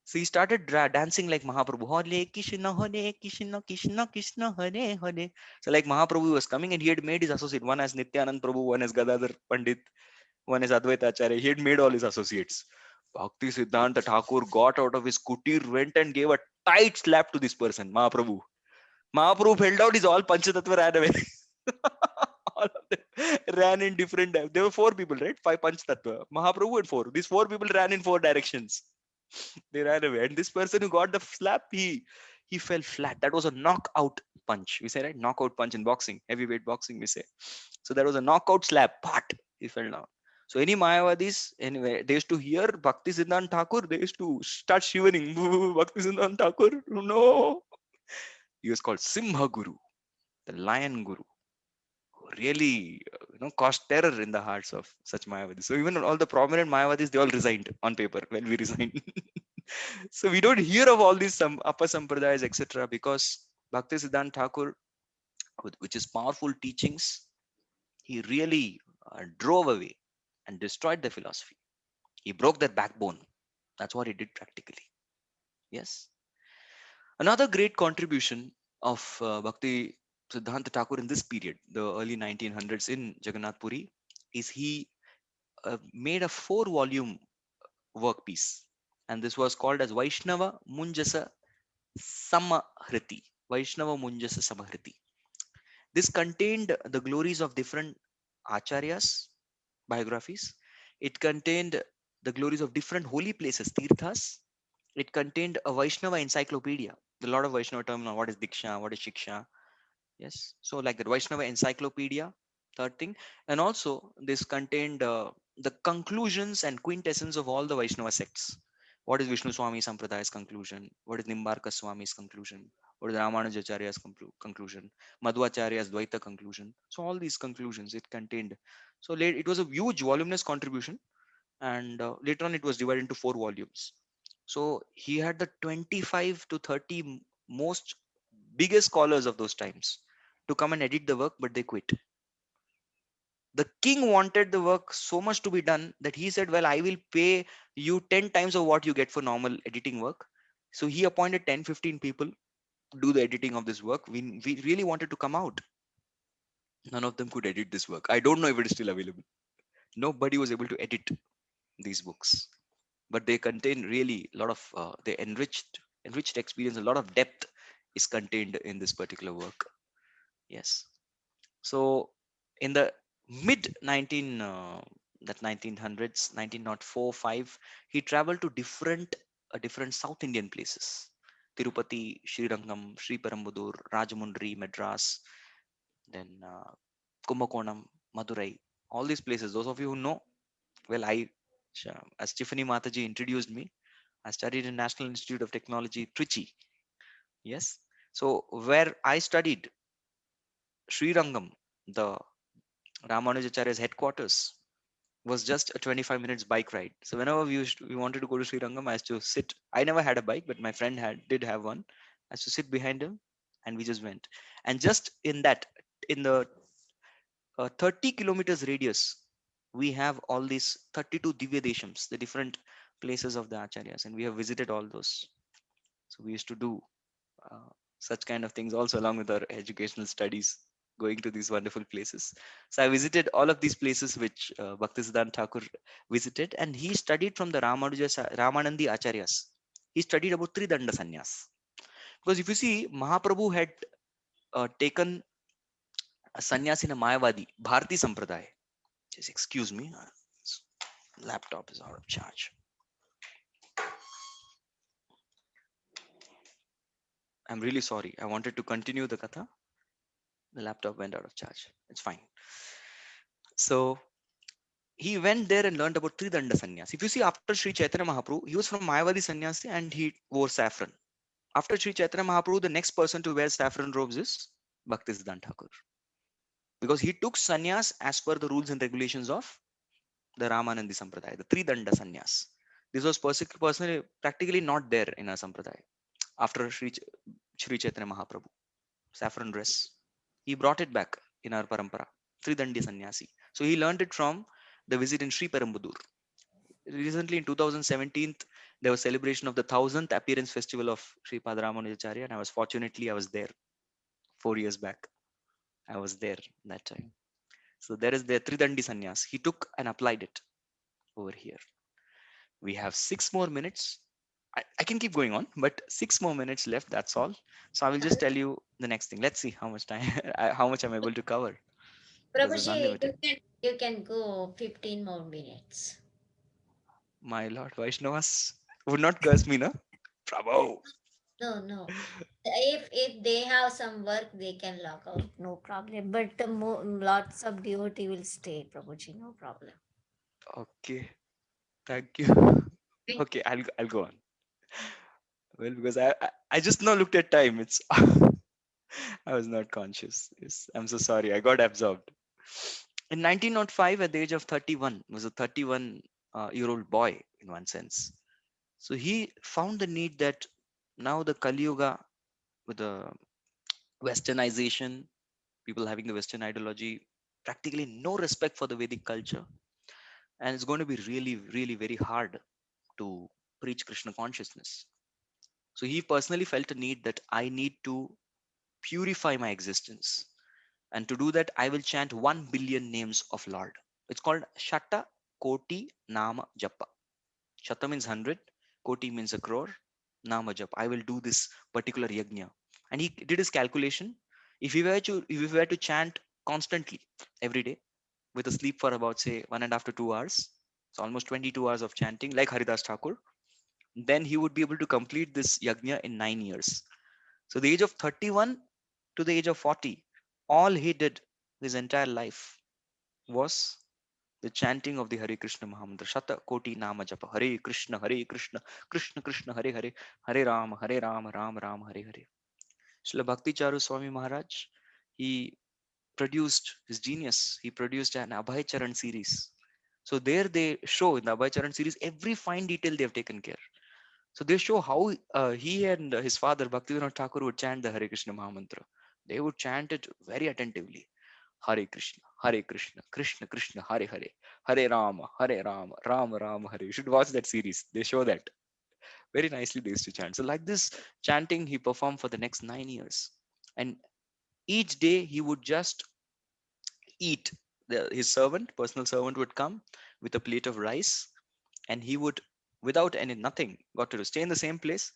So he started dancing like Mahaprabhu. Hare Krishna, Krishna Krishna, Hare Hare. So like Mahaprabhu was coming and he had made his associate, one as Nityanand Prabhu, one as Gadadhar Pandit, one is Advaita Acharya. He had made all his associates. Bhakti Siddhanta Thakur got out of his kutir, went and gave a tight slap to this person, Mahaprabhu. Mahaprabhu fell down, his all Panchatattva ran away. All of them ran in different. There were four people, right? Five Panchatattva. Mahaprabhu had four. These four people ran in four directions. They ran away. And this person who got the slap, he fell flat. That was a knockout punch. We say, right? Knockout punch in boxing, heavyweight boxing, we say. So that was a knockout slap. Pat, he fell down. So any Mayavadis, anyway, they used to hear Bhakti Siddhanta Thakur, they used to start shivering. Bhakti Siddhanta Thakur, no. He was called Simha Guru, the lion guru, who really caused terror in the hearts of such Mayavadis. So even all the prominent Mayavadis, they all resigned on paper when we resigned. So we don't hear of all these Appa Sampradayas, etc. because Bhakti Siddhanta Thakur, which his powerful teachings, he really drove away and destroyed the philosophy. He broke their backbone. That's what he did practically. Yes. Another great contribution of Bhakti Siddhanta Thakur in this period, the early 1900s in Jagannath Puri, is he made a 4 volume workpiece, and this was called as Vaishnava Munjasa Samahriti. Vaishnava Munjasa Samahriti. This contained the glories of different acharyas, biographies. It contained the glories of different holy places, tirthas. It contained a Vaishnava encyclopedia. A lot of Vaishnava terms, what is Diksha, what is Shiksha. Yes. So like the Vaishnava encyclopedia, third thing. And also this contained the conclusions and quintessence of all the Vaishnava sects. What is Vishnu Swami Sampradaya's conclusion? What is Nimbarka Swami's conclusion? What is Ramanujacharya's conclusion? Madhvacharya's Dvaita conclusion. So all these conclusions it contained. So late, it was a huge voluminous contribution, and later on it was divided into 4 volumes. So he had the 25 to 30 most biggest scholars of those times to come and edit the work, but they quit. The king wanted the work so much to be done that he said, well, I will pay you 10 times of what you get for normal editing work. So he appointed 10, 15 people to do the editing of this work. We really wanted to come out. None of them could edit this work. I don't know if it is still available. Nobody was able to edit these books, but they contain really a lot of they enriched experience. A lot of depth is contained in this particular work. Yes. So in the mid 19 that 1900s, 1904 5, he traveled to different South Indian places: Tirupati, Srirangam, Sri Perumbudur, Rajamundry, Madras, then Kumbakonam, Madurai. All these places. Those of you who know, well, as Tiffany Mataji introduced me, I studied in National Institute of Technology, Trichy. Yes. So where I studied, Srirangam, the Ramanujacharya's headquarters, was just a 25 minutes bike ride. So whenever we wanted to go to Srirangam, I used to sit. I never had a bike, but my friend did have one. I used to sit behind him, and we just went. And just in the 30 kilometers radius, we have all these 32 Divya Deshams, the different places of the Acharyas, and we have visited all those. So we used to do uh, such kind of things also along with our educational studies, going to these wonderful places. So I visited all of these places which Bhaktisiddhanta Thakur visited, and he studied from the Ramanandi Acharyas. He studied about Tridanda Sannyas. Because if you see, Mahaprabhu had taken a sannyas in a Mayavadi, Bharati Sampradaya. Just excuse me, laptop is out of charge. I'm really sorry. I wanted to continue the katha. The laptop went out of charge. It's fine. So he went there and learned about Tridanda Sannyas. If you see, after Sri Chaitanya Mahaprabhu, he was from Mayavadi Sannyasi and he wore saffron. After Sri Chaitanya Mahaprabhu, the next person to wear saffron robes is Bhaktisiddhanta Thakur. Because he took sannyas as per the rules and regulations of the Ramanandi Sampradaya, the Tridanda Sannyas. This was personally practically not there in our Sampradaya. After Sri Chaitanya Mahaprabhu, saffron dress, he brought it back in our parampara, Tridandi Sannyasi. So he learned it from the visit in Sri Perumbudur. Recently in 2017, there was celebration of the 1000th appearance festival of Sri Padaramanujacharya, and I was there 4 years back. I was there that time. So there is the Tridandi Sannyas. He took and applied it over here. We have 6 more minutes. I can keep going on, but 6 more minutes left. That's all. So I will just tell you the next thing. Let's see how much time, how much I'm able to cover, because it's Prabhuji, unlimited. you can go 15 more minutes. My Lord, Vaishnavas would not curse me, no? Prabhu. No, no. If they have some work, they can log out. No problem. But the lots of devotee will stay, Prabhuji. No problem. Okay, thank you. Okay, I'll go on. Well, because I just now looked at time. It's I was not conscious. Yes, I'm so sorry. I got absorbed. In 1905, at the age of 31, was a 31-year old boy in one sense. So he found the need that now the Kali Yuga, with the westernization, people having the Western ideology, practically no respect for the Vedic culture, and it's going to be really, really very hard to preach Krishna consciousness. So he personally felt a need that I need to purify my existence. And to do that, I will chant 1 billion names of Lord. It's called Shata Koti Nama Japa. Shata means 100, Koti means a crore, Nama Japa. I will do this particular yajna. And he did his calculation. If we were to chant constantly every day with a sleep for about say 1.5 to 2 hours, so almost 22 hours of chanting like Haridas Thakur, then he would be able to complete this yajna in 9 years. So the age of 31 to the age of 40, all he did his entire life was the chanting of the Hare Krishna Mahamantra. Shata Koti Nama Japa. Hare Krishna, Krishna Krishna, Hare Hare, Hare Rama, Ram Ram, Hare Hare. Srila Bhakti Charu Swami Maharaj, he produced his genius. He produced an Abhay Charan series. So there they show in the Abhay Charan series every fine detail they have taken care. So they show how he and his father Bhaktivinoda Thakur would chant the Hare Krishna Mahamantra. They would chant it very attentively. Hare Krishna, Krishna Krishna, Hare Hare, Hare Rama Rama Hare. You should watch that series. They show that very nicely. They used to chant. So like this chanting, he performed for the next 9 years, and each day he would just eat. His servant, personal servant, would come with a plate of rice, and he would, without any nothing, got to stay in the same place.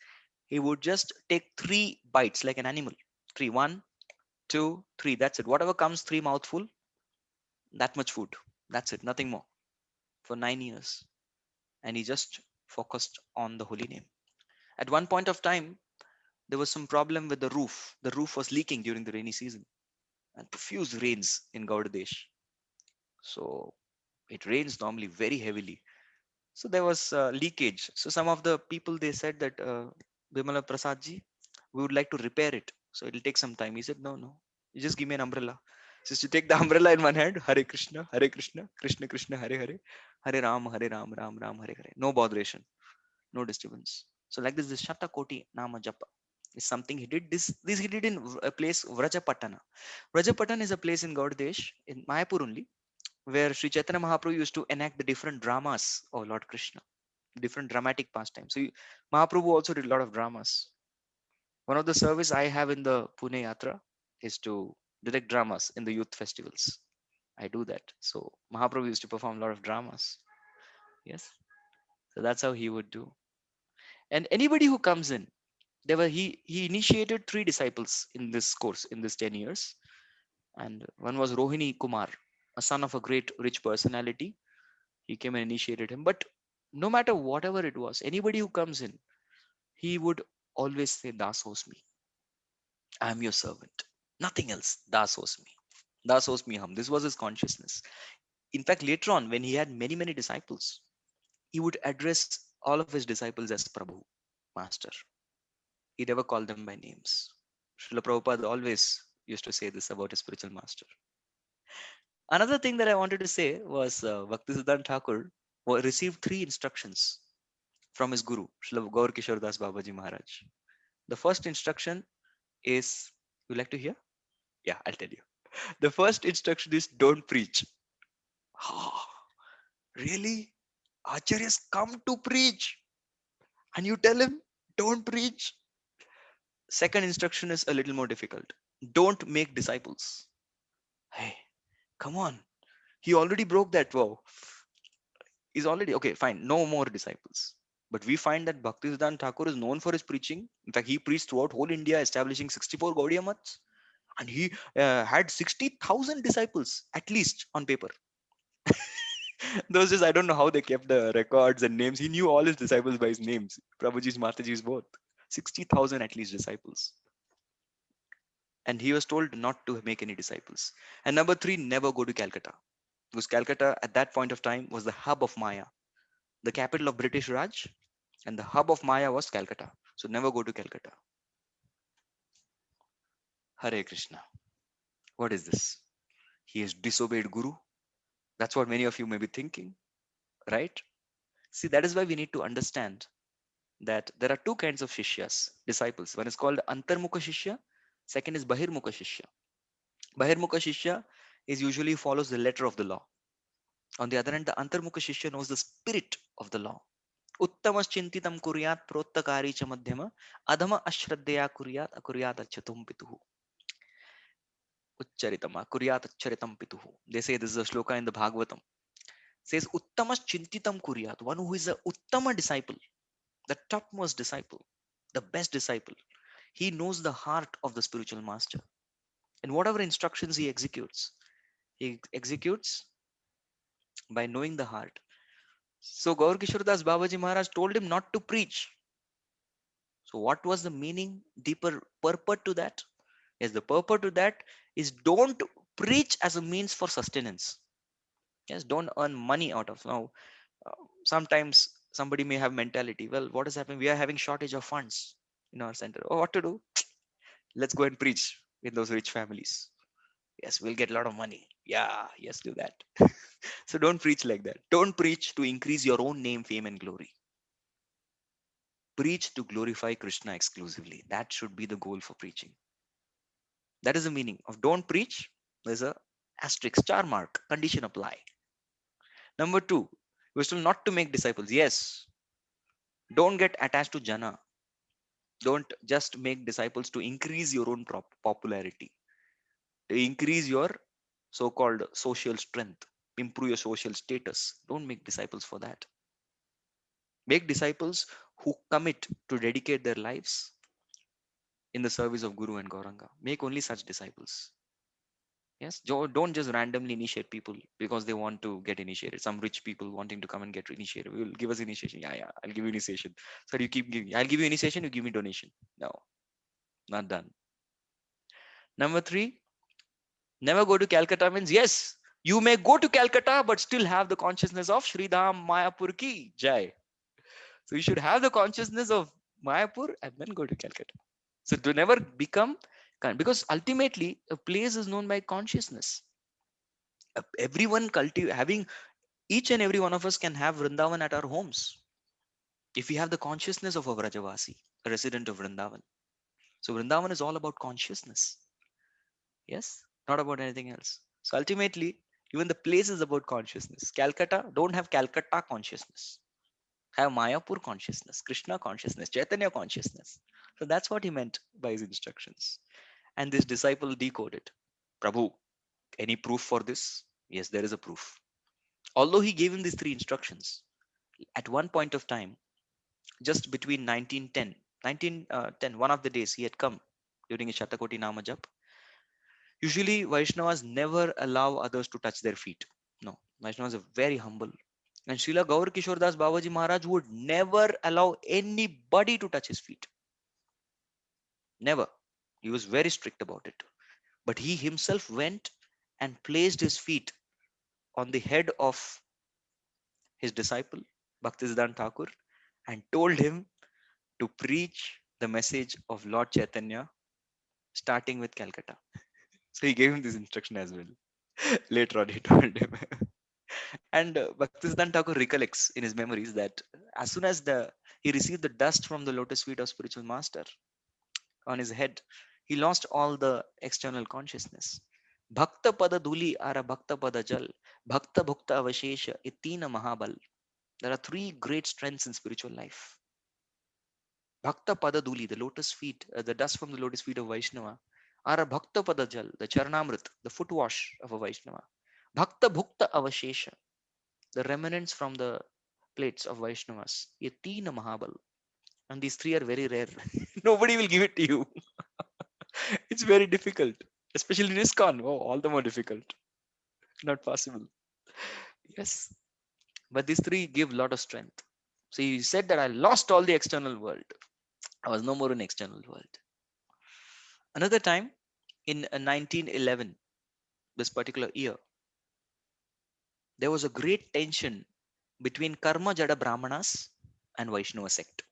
He would just take 3 bites like an animal. Three, 1, 2, 3. That's it. Whatever comes, 3 mouthful, that much food. That's it. Nothing more for 9 years. And he just focused on the holy name. At one point of time, there was some problem with the roof. The roof was leaking during the rainy season and profuse rains in Gaudadesh. So it rains normally very heavily. So there was leakage. So some of the people they said that Bimala Prasad ji, we would like to repair it. So it'll take some time. He said, no, no, you just give me an umbrella. So you take the umbrella in one hand, Hare Krishna, Krishna Krishna, Hare Hare, Hare Ram, Ram Hare Hare. No botheration, no disturbance. So like this Shata Koti Nama Japa is something he did. This he did in a place Vrajapatana. Vrajapatana is a place in Gaudadesh, in Mayapur only, where Sri Chaitanya Mahaprabhu used to enact the different dramas of Lord Krishna, different dramatic pastimes. So Mahaprabhu also did a lot of dramas. One of the service I have in the Pune Yatra is to direct dramas in the youth festivals. I do that. So Mahaprabhu used to perform a lot of dramas. Yes. So that's how he would do. And anybody who comes in, he initiated 3 disciples in this course in this 10 years. And one was Rohini Kumar, a son of a great rich personality. He came and initiated him. But no matter whatever it was, anybody who comes in, he would always say, Das me. I am your servant. Nothing else. Das me. Das me hum. This was his consciousness. In fact, later on, when he had many, many disciples, he would address all of his disciples as Prabhu, Master. He never called them by names. Srila Prabhupada always used to say this about his spiritual master. Another thing that I wanted to say was Bhaktisiddhanta Thakur received 3 instructions from his guru, Srila Gaur Kishore Das Babaji Maharaj. The first instruction is, you like to hear? Yeah, I'll tell you. The first instruction is don't preach. Really? Acharyas come to preach and you tell him don't preach. Second instruction is a little more difficult. Don't make disciples. Hey, come on. He already broke that vow. He's already okay, fine, no more disciples. But we find that Bhaktisiddhanta Thakur is known for his preaching. In fact, he preached throughout whole India, establishing 64 Gaudiya Maths, and he had 60,000 disciples at least on paper. Those days, I don't know how they kept the records and names. He knew all his disciples by his names. Prabhuji's, Mataji's, both. 60,000 at least disciples. And he was told not to make any disciples. And number 3, never go to Calcutta. Because Calcutta at that point of time was the hub of Maya, the capital of British Raj, and the hub of Maya was Calcutta. So never go to Calcutta. Hare Krishna. What is this? He has disobeyed Guru. That's what many of you may be thinking, right? See, that is why we need to understand that there are 2 kinds of Shishyas, disciples. One is called Antarmukha Shishya, second is Bahirmukha Shishya. Bahirmukha Shishya is usually follows the letter of the law. On the other hand, the Antarmukha Shishya knows the spirit of the law. Uttamas chintitam kuryat prottakari cha madhyama adhama ashraddhaya kuryat akuryat achyutum pituhu. Ucharitama kuryat ucharitam pituhu. They say this is a shloka in the Bhagavatam. Says uttamas chintitam kuryat. One who is a uttama disciple, the topmost disciple, the best disciple. He knows the heart of the spiritual master. And whatever instructions he executes by knowing the heart. So Gaur Kishordas Babaji Maharaj told him not to preach. So what was the meaning, deeper purport to that? Yes, the purport to that is don't preach as a means for sustenance. Yes, don't earn money out of now. uh, Sometimes somebody may have mentality. Well, what is happening? We are having shortage of funds in our center. Oh, what to do? Let's go and preach in those rich families. Yes, we'll get a lot of money. Yeah, yes, do that. So don't preach like that. Don't preach to increase your own name, fame, and glory. Preach to glorify Krishna exclusively. That should be the goal for preaching. That is the meaning of don't preach. There's a asterisk, star mark, condition apply. Number two, we're still not to make disciples. Yes, don't get attached to jana. Don't just make disciples to increase your own popularity, to increase your so-called social strength, improve your social status. Don't make disciples for that. Make disciples who commit to dedicate their lives in the service of Guru and Gauranga. Make only such disciples. Yes, don't just randomly initiate people because they want to get initiated. Some rich people wanting to come and get initiated. Will give us initiation. Yeah, yeah, I'll give you initiation. So you keep giving. I'll give you initiation. You give me donation. No, not done. Number three, never go to Calcutta means yes, you may go to Calcutta, but still have the consciousness of Sri Dham Mayapur ki Jai. So you should have the consciousness of Mayapur and then go to Calcutta. So to never become, because ultimately a place is known by consciousness. Everyone having each and every one of us can have Vrindavan at our homes if we have the consciousness of a Vrajavasi, a resident of Vrindavan. So Vrindavan is all about consciousness. Yes, not about anything else. So ultimately, even the place is about consciousness. Calcutta, don't have Calcutta consciousness. Have Mayapur consciousness, Krishna consciousness, Chaitanya consciousness. So that's what he meant by his instructions. And this disciple decoded. Prabhu, any proof for this? Yes, there is a proof. Although he gave him these three instructions, at one point of time, just between 1910, one of the days he had come during a Shatakoti Nama Jap. Usually, Vaishnavas never allow others to touch their feet. No, Vaishnavas are very humble. And Srila Gaur Kishore Das Babaji Maharaj would never allow anybody to touch his feet. Never. He was very strict about it. But he himself went and placed his feet on the head of his disciple, Bhaktisiddhanta Thakur, and told him to preach the message of Lord Chaitanya, starting with Calcutta. So he gave him this instruction as well. Later on, he told him. And Bhaktisiddhanta Thakur recollects in his memories that as soon as he received the dust from the lotus feet of spiritual master on his head, he lost all the external consciousness. Bhakta pada duli ara bhakta pada jal, bhakta bhukta avashesha itina mahabal. There are three great strengths in spiritual life. Bhakta pada duli, the lotus feet, the dust from the lotus feet of Vaishnava, ara bhakta pada jal, the charanamrit, the foot wash of a Vaishnava. Bhakta bhukta avashesha, the remnants from the plates of Vaishnavas. Yatina Mahabal. And these three are very rare. Nobody will give it to you. It's very difficult, especially in ISKCON. Oh, all the more difficult. Not possible. Yes. But these three give a lot of strength. So he said that I lost all the external world. I was no more in external world. Another time in 1911, this particular year, there was a great tension between Karma Jada Brahmanas and Vaishnava sect.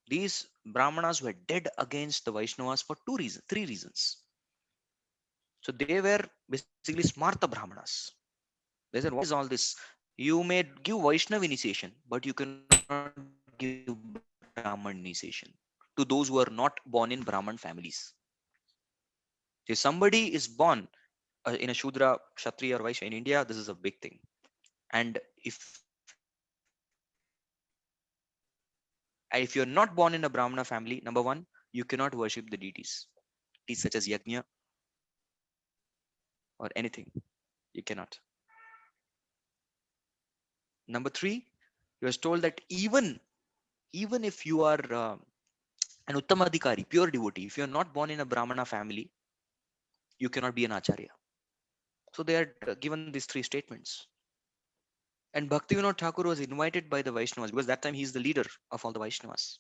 These Brahmanas were dead against the Vaishnavas for three reasons. So they were basically Smarta Brahmanas. They said, what is all this? You may give Vaishnava initiation, but you cannot give Brahman initiation to those who are not born in Brahman families. If somebody is born in a Shudra, Kshatriya, or Vaishya in India, this is a big thing. And if you're not born in a Brahmana family, number one, you cannot worship the deities. Deities such as Yajna, Homa, Kriya, Bhakti, Saraswati, or anything. You cannot. Number three, he was told that even if you are an Uttamadhikari, pure devotee, if you are not born in a Brahmana family, you cannot be an Acharya. So they had given these three statements. And Bhaktivinoda Thakur was invited by the Vaishnavas because that time he is the leader of all the Vaishnavas.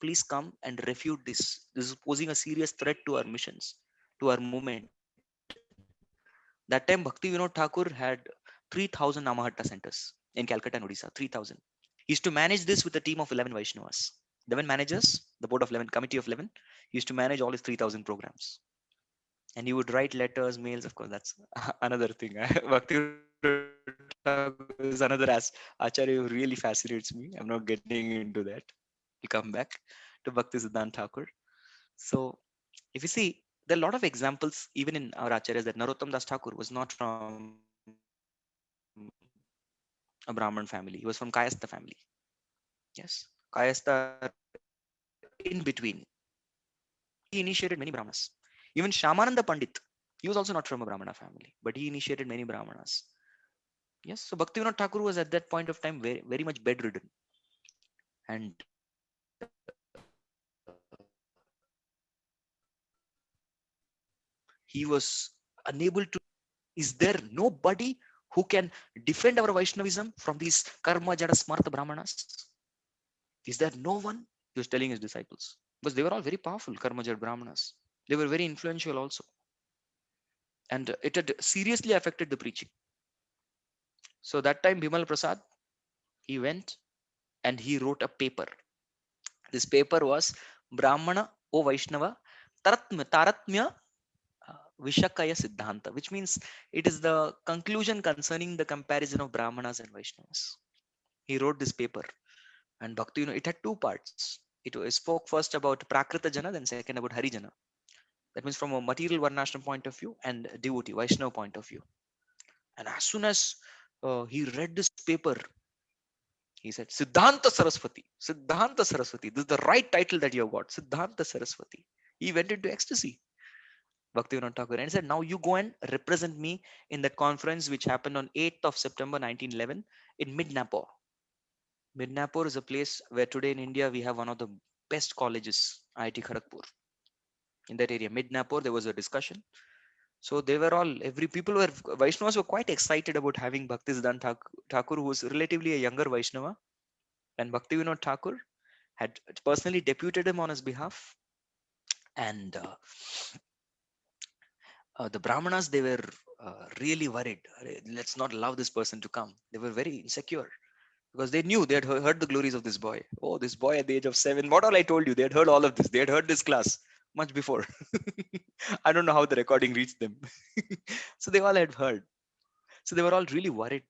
Please come and refute this. This is posing a serious threat to our missions, to our movement. That time Bhaktivinoda Thakur had 3,000 Namahatta centers in Calcutta and Odisha. 3,000. He used to manage this with a team of 11 Vaishnavas. 11 managers, the board of 11, committee of 11, he used to manage all his 3,000 programs. And he would write letters, mails. Of course, that's another thing. Bhaktivinoda Thakur is another Acharya who really fascinates me. I'm not getting into that. We'll come back to Bhakti Siddhanta Thakur. So, if you see, there are a lot of examples even in our acharyas that Narottam Das Thakur was not from a Brahman family. He was from Kayastha family. Yes, Kayastha in between. He initiated many Brahmanas. Even Shamananda Pandit, he was also not from a Brahmana family, but he initiated many Brahmanas. Yes, so Bhaktivinoda Thakur was at that point of time very much bedridden, and he was unable to do anything. Is there nobody who can defend our Vaishnavism from these karma jada smarta brahmanas? Is there no one? He was telling his disciples because they were all very powerful karma jada brahmanas. They were very influential also, and it had seriously affected the preaching. So that time Bimal Prasad, he went and he wrote a paper. This paper was Brahmana O Vaishnava Taratmya Vishakaya Siddhanta, which means it is the conclusion concerning the comparison of Brahmanas and Vaishnavas. He wrote this paper, and Bhakti, it had two parts. Spoke first about Prakrita Jana, then second about Harijana. That means from a material Varnashram point of view and devotee, Vaishnava point of view. And as soon as he read this paper, he said, Siddhanta Saraswati, Siddhanta Saraswati. This is the right title that you have got, Siddhanta Saraswati. He went into ecstasy. Bhaktivinoda Thakur and said, now you go and represent me in that conference which happened on 8th of September 1911 in Midnapore. Midnapore is a place where today in India we have one of the best colleges, IIT Kharagpur. In that area, Midnapore, there was a discussion. So they were all, Vaishnavas were quite excited about having Bhaktisiddhanta Thakur, who was relatively a younger Vaishnava. And Bhaktivinoda Thakur had personally deputed him on his behalf. And the Brahmanas, they were really worried. Let's not allow this person to come. They were very insecure because they knew they had heard the glories of this boy. Oh, this boy at the age of 7. What all I told you, they had heard all of this. They had heard this class much before. I don't know how the recording reached them. So they all had heard. So they were all really worried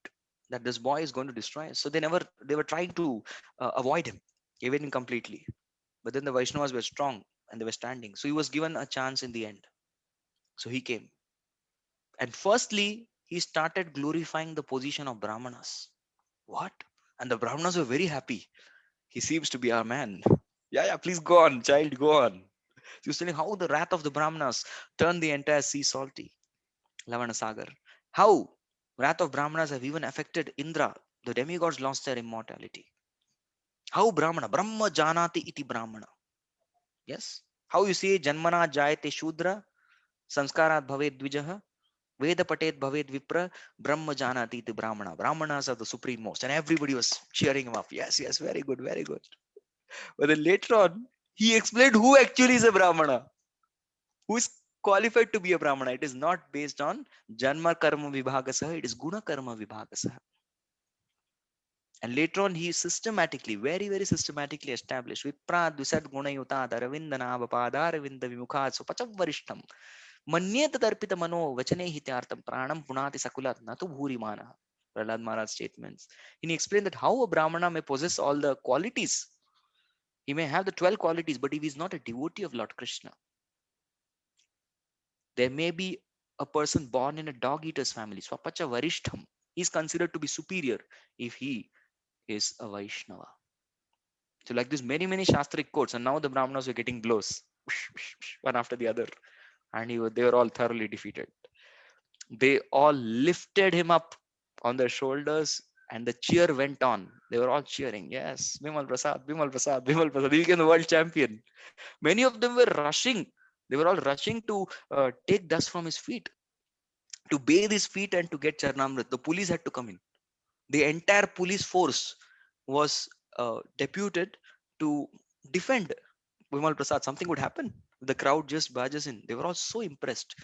that this boy is going to destroy us. So they were trying to avoid him, evade him completely. But then the Vaishnavas were strong and they were standing. So he was given a chance in the end. So he came. And firstly, he started glorifying the position of Brahmanas. What? And the Brahmanas were very happy. He seems to be our man. Yeah, please go on, child, go on. He was telling how the wrath of the Brahmanas turned the entire sea salty, Lavana Sagar. How wrath of Brahmanas have even affected Indra. The demigods lost their immortality. How Brahma janati iti Brahmana. Yes. How you say Janmana jayate Shudra, Sanskarat bhavet Dvijaha, Veda patet bhavet Vipra, Brahma janati iti Brahmana. Brahmanas are the supreme most. And everybody was cheering him up. Yes, very good, very good. But then later on, he explained who actually is a Brahmana. Who is qualified to be a Brahmana. It is not based on Janma Karma Vibhagasaha, it is Guna Karma Vibhagasaha. And later on, he systematically, very, very systematically established Viprad Visad Gunayuta Daravindana Vapadaravinda Vimukhat Supachavvarishtam Manyeta Darpita Mano Vachane Hityartam Pranam Punati Sakulat Natu Bhurimana. Prahlad Maharaj statements. And he explained that how a Brahmana may possess all the qualities. He may have the 12 qualities, but if he is not a devotee of Lord Krishna, there may be a person born in a dog eater's family, Swapacha Varishtham. He is considered to be superior if he is a Vaishnava. So, like this, many, many Shastric quotes, and now the Brahmanas were getting blows one after the other, and they were all thoroughly defeated. They all lifted him up on their shoulders and the cheer went on. They were all cheering. Yes, Bimal Prasad, Bimal Prasad, Bimal Prasad. He became the world champion. Many of them were rushing. They were all rushing to take dust from his feet, to bathe his feet and to get Charnamrit. The police had to come in. The entire police force was deputed to defend Bimal Prasad. Something would happen. The crowd just barges in. They were all so impressed,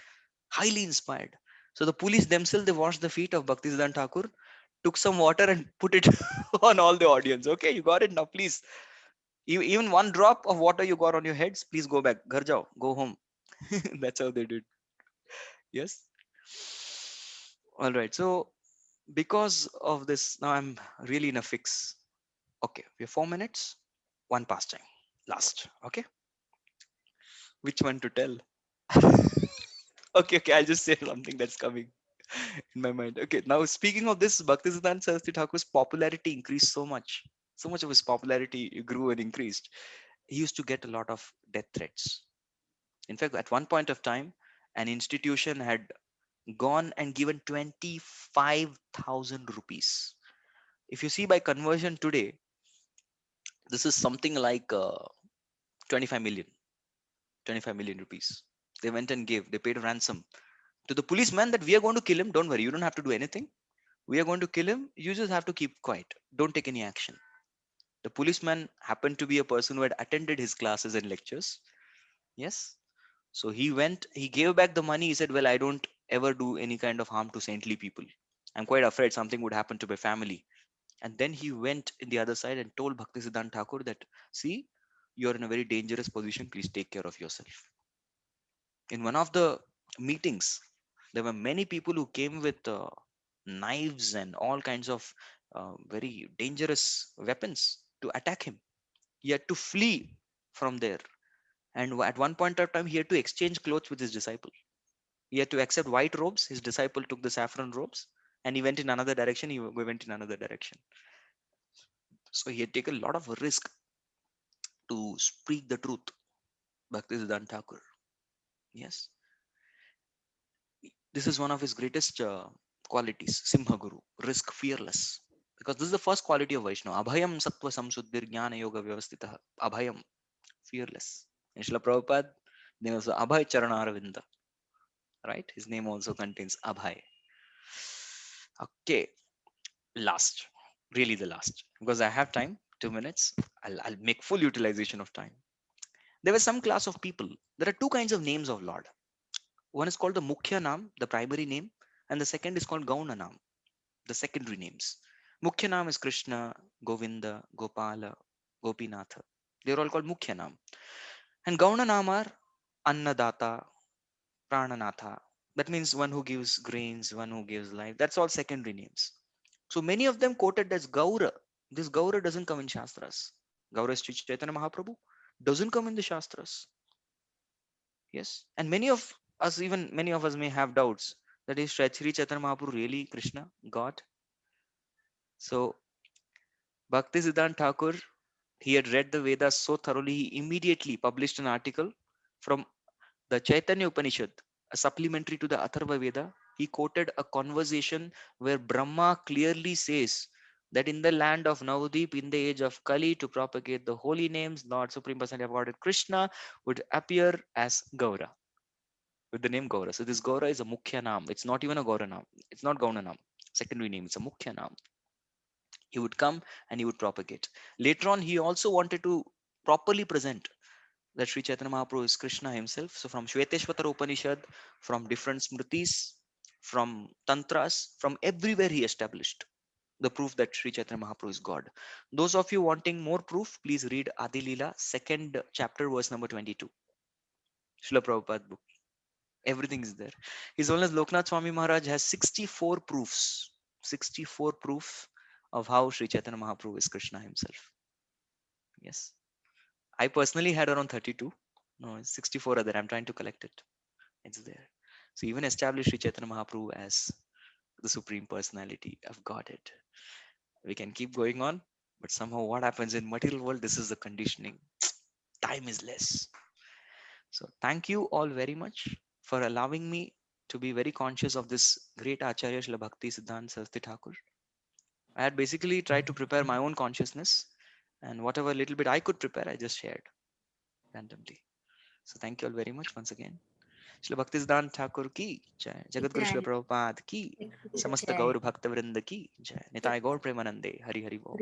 highly inspired. So the police themselves, they washed the feet of Bhaktisiddhanta Thakur, took some water and put it on all the audience. Okay, you got it now, please. Even one drop of water you got on your heads, please go back. Ghar jao, go home. That's how they did. Yes. All right. So because of this, now I'm really in a fix. Okay, we have 4 minutes, one pastime, last. Okay, which one to tell? Okay, I'll just say something that's coming in my mind. Okay, now speaking of this, Bhaktisiddhanta Saraswati Thakur's popularity increased so much. So much of his popularity grew and increased. He used to get a lot of death threats. In fact, at one point of time, an institution had gone and given 25,000 rupees. If you see by conversion today, this is something like 25 million, 25 million rupees. They went and gave, they paid a ransom to the policeman that we are going to kill him. Don't worry, you don't have to do anything. We are going to kill him. You just have to keep quiet. Don't take any action. The policeman happened to be a person who had attended his classes and lectures. Yes. So he went, he gave back the money. He said, well, I don't ever do any kind of harm to saintly people. I'm quite afraid something would happen to my family. And then he went in the other side and told Bhaktisiddhanta Thakur that, see, you're in a very dangerous position. Please take care of yourself. In one of the meetings, there were many people who came with knives and all kinds of very dangerous weapons to attack him. He had to flee from there. And at one point of time, he had to exchange clothes with his disciple. He had to accept white robes. His disciple took the saffron robes, and he went in another direction. He went in another direction. So he had taken a lot of risk to speak the truth. Bhaktisiddhanta Thakur. Yes, this is one of his greatest qualities. Simha Guru, risk fearless. Because this is the first quality of Vaishnava. Abhayam sattva samsuddhir jnana yoga vyavastitah. Abhayam, fearless. In Srila Prabhupada, there was Abhay Charanaravinda. Right? His name also contains Abhay. Okay, last. Really the last. Because I have time, 2 minutes. I'll make full utilization of time. There was some class of people. There are two kinds of names of Lord. One is called the Mukhya Nam, the primary name, and the second is called Gauna Nam, the secondary names. Mukhya Nam is Krishna, Govinda, Gopala, Gopinatha. They are all called Mukhya Nam. And Gauna Nam are Annadata, Prananatha. That means one who gives grains, one who gives life. That's all secondary names. So many of them quoted as Gaura. This Gaura doesn't come in Shastras. Gaura is Sri Chaitanya Mahaprabhu. Doesn't come in the Shastras. Yes. And many of us may have doubts that is Sri Chaitanya Mahaprabhu really Krishna, God? So Bhaktisiddhanta Thakur, he had read the Vedas so thoroughly, he immediately published an article from the Chaitanya Upanishad, a supplementary to the Atharva Veda. He quoted a conversation where Brahma clearly says that in the land of Navadip, in the age of Kali, to propagate the holy names, Lord Supreme Personality of Godhead Krishna would appear as Gaura, with the name Gaura. So this Gaura is a Mukhya Nam. It's not even a Gaura Nam. It's not Gauna Nam. Secondary name. It's a Mukhya Nam. He would come and he would propagate. Later on, he also wanted to properly present that Sri Chaitanya Mahaprabhu is Krishna himself. So from Shveteshvatara Upanishad, from different smritis, from tantras, from everywhere he established the proof that Sri Chaitanya Mahaprabhu is God. Those of you wanting more proof, please read Adi Leela, second chapter, verse number 22. Srila Prabhupada book. Everything is there. His Holiness Loknath Swami Maharaj has 64 proofs. 64 proofs of how Sri Chaitanya Mahaprabhu is Krishna himself. Yes. I personally had around 32. No, 64 are there. I'm trying to collect it. It's there. So even establish Sri Chaitanya Mahaprabhu as the Supreme Personality of Godhead. We can keep going on, but somehow what happens in material world, this is the conditioning. Time is less. So thank you all very much for allowing me to be very conscious of this great Acharya Srila Bhakti Siddhanta Saraswati Thakur. I had basically tried to prepare my own consciousness, and whatever little bit I could prepare, I just shared randomly. So thank you all very much once again. Srila Bhakti Siddhanta Thakur ki jai, Jagadguru Srila Jai. Prabhupada ki, Samasta Jai. Gaur Bhakta Vrinda ki jai, Nitai Gaur Premanande, Hari Hari Bo.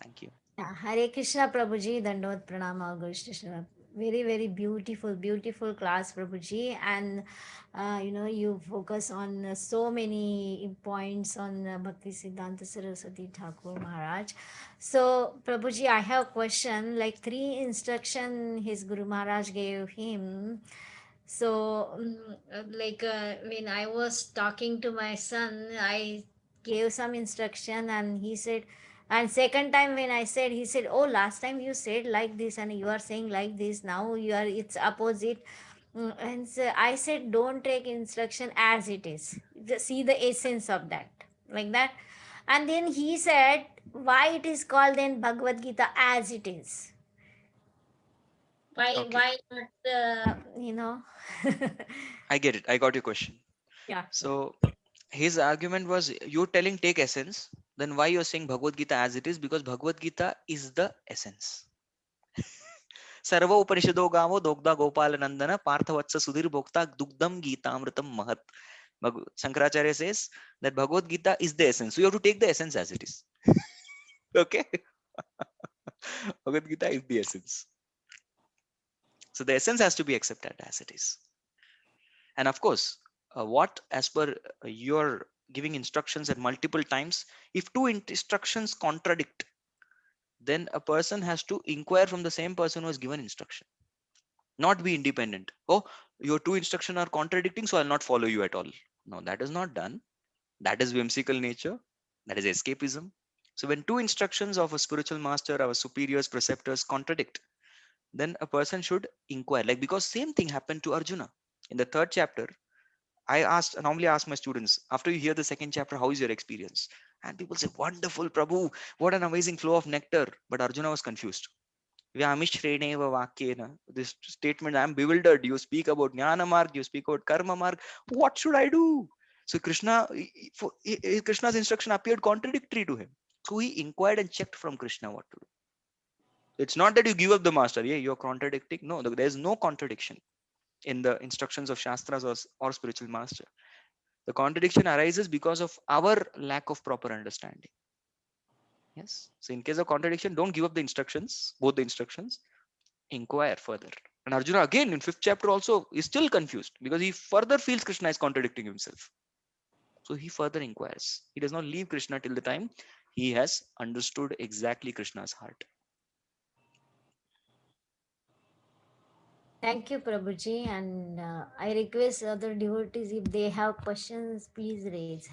Thank you. Yeah, Hare Krishna Prabhuji, Dandavat Pranama Gurushteshwara. Very, very beautiful, beautiful class, Prabhuji. And, you focus on so many points on Bhakti Siddhanta Saraswati Thakur Maharaj. So, Prabhuji, I have a question. Like 3 instruction his Guru Maharaj gave him. So, when I was talking to my son, I gave some instruction and he said, and second time when I said, he said, oh, last time you said like this and you are saying like this, now it's opposite. And so I said, don't take instruction as it is. Just see the essence of that, like that. And then he said, why it is called then Bhagavad Gita as it is? Okay. Why not, I get it. I got your question. yeah. So his argument was, you're telling take essence, then why you're saying Bhagavad Gita as it is? Because Bhagavad Gita is the essence. Sarva Upanishado Gavo Dogda Gopala Nandana Parthavatsa Sudhir Bhokta Dugdam Gita Amritam Mahat. Shankaracharya says that Bhagavad Gita is the essence. So you have to take the essence as it is. Okay? Bhagavad Gita is the essence. So the essence has to be accepted as it is. And of course, what as per your giving instructions at multiple times, if 2 instructions contradict, then a person has to inquire from the same person who has given instruction, not be independent. Oh, your 2 instructions are contradicting, so I'll not follow you at all. No, that is not done. That is whimsical nature. That is escapism. So when 2 instructions of a spiritual master, our superiors, preceptors contradict, then a person should inquire. Like, because same thing happened to Arjuna in the 3rd chapter. I normally ask my students, after you hear the 2nd chapter, how is your experience? And people say, wonderful, Prabhu, what an amazing flow of nectar. But Arjuna was confused. Vyamishreneva vakyena. This statement, I'm bewildered. You speak about jnana marg, you speak about karma marg. What should I do? So Krishna's instruction appeared contradictory to him. So he inquired and checked from Krishna what to do. It's not that you give up the master. Yeah, you're contradicting. No, there is no contradiction in the instructions of Shastras or spiritual master. The contradiction arises because of our lack of proper understanding. Yes. So in case of contradiction, don't give up the instructions, both the instructions, inquire further. And Arjuna again in 5th chapter also is still confused because he further feels Krishna is contradicting himself. So he further inquires. He does not leave Krishna till the time he has understood exactly Krishna's heart. Thank you, Prabhuji. And I request other devotees, if they have questions, please raise.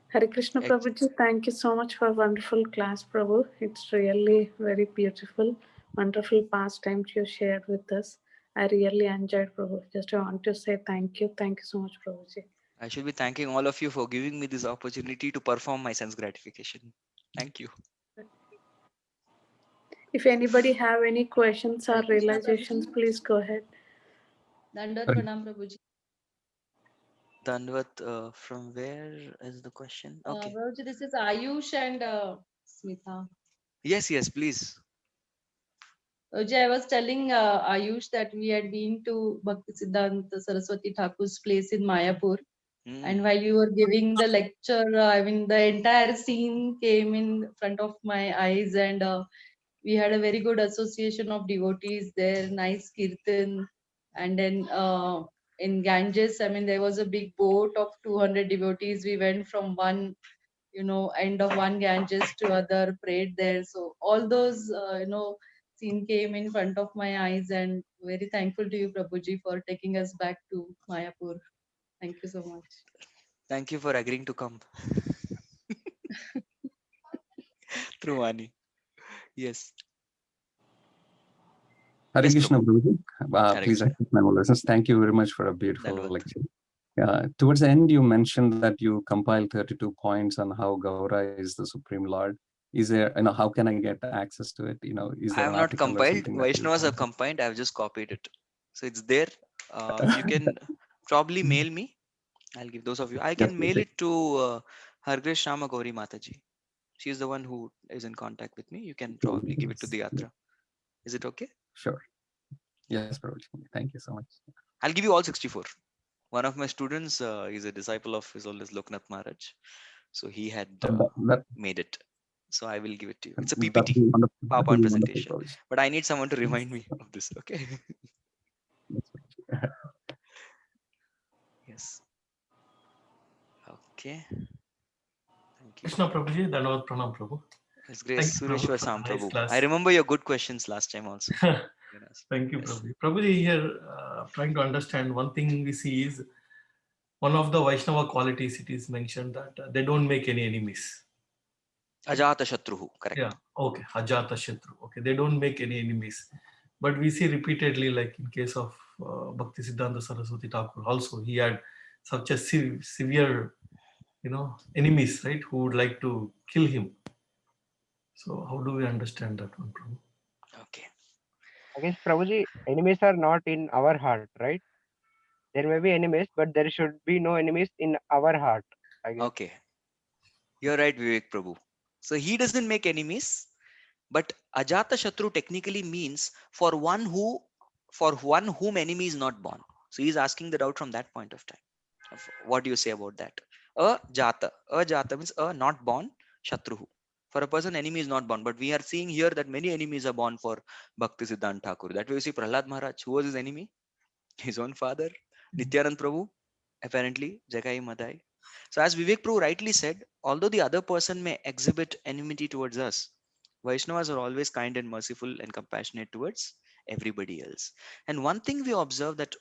Hare Krishna Prabhuji, thank you so much for a wonderful class, Prabhu. It's really very beautiful, wonderful pastimes you shared with us. I really enjoyed, Prabhu. Just want to say thank you. Thank you so much, Prabhuji. I should be thanking all of you for giving me this opportunity to perform my sense gratification. Thank you. If anybody have any questions or Hare Krishna, realizations, Prabhuji. please go ahead. Dandavat Pranam Prabhuji. Dandavat, from where is the question? Okay. Prabhuji, this is Ayush and Smita. Yes, please. Prabhuji, I was telling Ayush that we had been to Bhakti Siddhanta Saraswati Thakur's place in Mayapur. And while you were giving the lecture, the entire scene came in front of my eyes, and we had a very good association of devotees there, nice kirtan. And then in Ganges, there was a big boat of 200 devotees. We went from one, end of one Ganges to other, prayed there. So all those, scene came in front of my eyes, and very thankful to you, Prabhuji, for taking us back to Mayapur. Thank you so much. Thank you for agreeing to come. Through Vani. Yes. Hare Yes, Krishna, Prabhu. Prabhuji. Please accept my obeisance. Thank you very much for a beautiful Dandavat. lecture. Towards the end, you mentioned that you compiled 32 points on how Gaura is the Supreme Lord. is there, how can I get access to it? Is I there have an not article or compiled. something that you Vaishnavas have can? compiled. I've just copied it. So it's there. You can probably mail me. I'll give those of you. I can mail Definitely. it to Hargresh Shama Gauri Mataji. She's the one who is in contact with me. You can probably give it to the Yatra. Is it okay? Sure. Yes, Prabhuji. Thank you so much. I'll give you all 64. One of my students is a disciple of His Holiness Loknath Maharaj. So he had made it. So I will give it to you. It's a That PPT, will be wonderful. That will PowerPoint be wonderful, presentation. Prabhuji. But I need someone to remind me of this. Okay. Yes, Prabhuji. Yes. Okay. Thank you. Krishna Prabhuji, Dandavat Pranam Prabhu. It's great. Thank you, Prabhu, Sureshwar for Sam the nice Prabhu. class. I remember your good questions last time also. Thank you, Yes. Prabhuji. Prabhuji, here trying to understand one thing we see is one of the Vaishnava qualities. It is mentioned that they don't make any enemies. Ajata Shatruhu, correct. Yeah, okay. Ajata Shatru. Okay, they don't make any enemies. But we see repeatedly, like in case of Bhakti Siddhanta Saraswati Thakur, also he had such a severe, enemies, right, who would like to kill him. So how do we understand that one, Prabhu? Okay. I guess, Prabhuji, enemies are not in our heart, right? There may be enemies, but there should be no enemies in our heart, I guess. Okay. You're right, Vivek Prabhu. So he doesn't make enemies, but Ajata Shatru technically means for one whom enemy is not born. So he's asking the doubt from that point of time. What do you say about that? A jata means a not born Shatruhu. For a person, enemy is not born. But we are seeing here that many enemies are born for Bhakti Siddhanta Thakur. That way you see Prahlad Maharaj, who was his enemy? His own father, Nityanand Prabhu, apparently Jagai Madai. So as Vivek Prabhu rightly said, although the other person may exhibit enmity towards us, Vaishnavas are always kind and merciful and compassionate towards everybody else. And one thing we observe that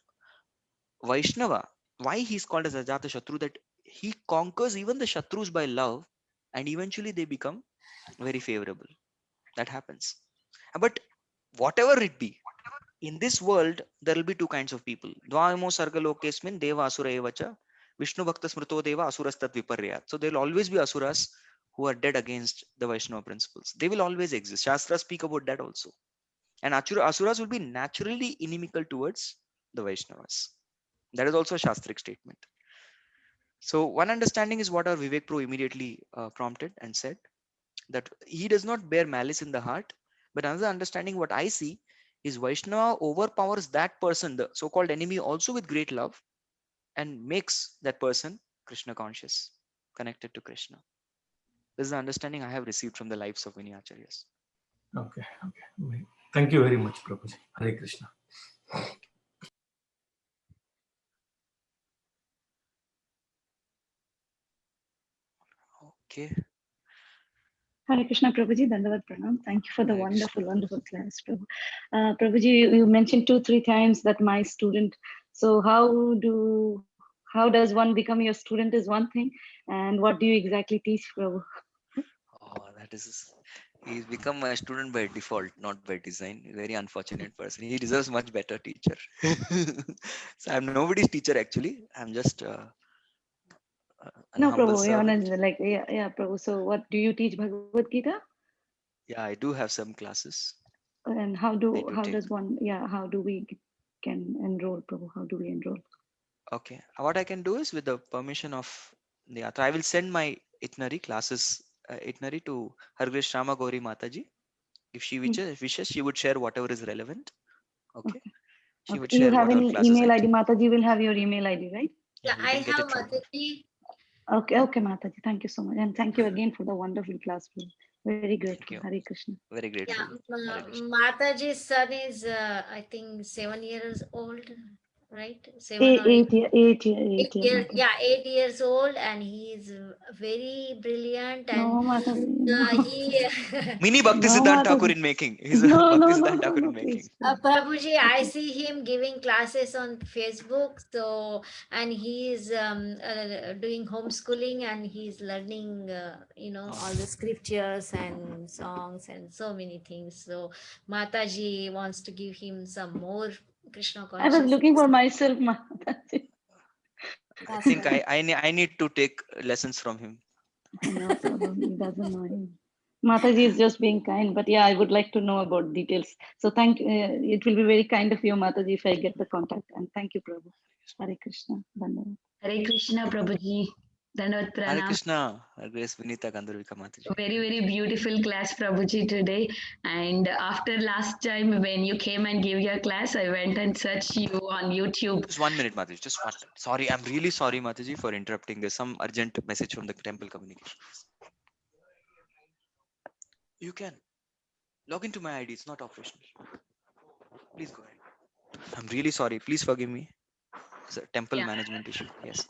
Vaishnava, why he's called as Ajata Shatru, that he conquers even the Shatrus by love, and eventually they become very favorable. That happens. But whatever it be, in this world, there will be two kinds of people. Dvaimo sargalokesmin deva asura evacha, Vishnu bhakta smrito deva asurastat viparyat. So there will always be asuras who are dead against the Vaishnava principles. They will always exist. Shastras speak about that also. And asuras will be naturally inimical towards the Vaishnavas. That is also a Shastric statement. So one understanding is what our Vivek Pro immediately prompted and said, that he does not bear malice in the heart. But another understanding, what I see, is Vaishnava overpowers that person, the so-called enemy, also with great love, and makes that person Krishna conscious, connected to Krishna. This is the understanding I have received from the lives of many acharyas. Okay. Thank you very much, Prabhuji. Hare Krishna. Okay. Hare Krishna, Prabhuji, Dandavat Pranam. Thank you for the Hare wonderful, Krishna. wonderful class, Prabhu. Prabhuji, you mentioned 2-3 times that my student. So how does one become your student is one thing, and what do you exactly teach, Prabhu? Oh, that is, he's become my student by default, not by design. Very unfortunate person. He deserves much better teacher. So I'm nobody's teacher actually. I'm just an No, humble Prabhu, servant. like, yeah, Prabhu. So what do you teach Bhagavad Gita? Yeah, I do have some classes. And I do does take. one, how do we can enroll, Prabhu? How do we enroll? Okay. What I can do is, with the permission of the Atra, I will send my itinerary classes, itinerary to Hargresh Shama Gauri Mataji. If she wishes, she would share whatever is relevant. Okay. She would You share have whatever any classes I email ID? teach. Mataji will have your email ID, right? Yeah, You I can get have it from her. Mataji. Okay, Mataji. Thank you so much. And thank you again for the wonderful class. Very grateful. Thank you. Hare Krishna. Very grateful. Yeah, Hare Krishna. Mataji's son is, I think, 7 years old, right? 7 or 8. 8 years. Yeah, 8 years old, and he is very brilliant. And No, Mataji. No. he Mini Bhakti No, Siddhanta Thakur Mataji. in making. He's a Bhakti Siddhanta Thakur in making. Please. Prabhuji, I see him giving classes on Facebook. So, and he is doing homeschooling, and he's learning, all the scriptures and songs and so many things. So, Mataji wants to give him some more Krishna I was looking consciousness. for myself, Mataji. I think I need to take lessons from him. No problem. He doesn't know him. Mataji is just being kind, but yeah, I would like to know about details. So it will be very kind of you, Mataji, if I get the contact. And thank you, Prabhu. Hare Krishna. Dhanavad. Hare Krishna, Prabhuji. Dandavat Hare Pranam. Krishna, Her Grace Vinita Gandharvika Mataji. Very, very beautiful class, Prabhuji, today. And after last time when you came and gave your class, I went and searched you on YouTube. Just 1 minute, Mataji. Just 1 minute. Sorry, I'm really sorry, Mataji, for interrupting. There's some urgent message from the temple communication. You can log into my ID. It's not operational. Please go ahead. I'm really sorry. Please forgive me. It's a temple Yeah. management issue. Yes.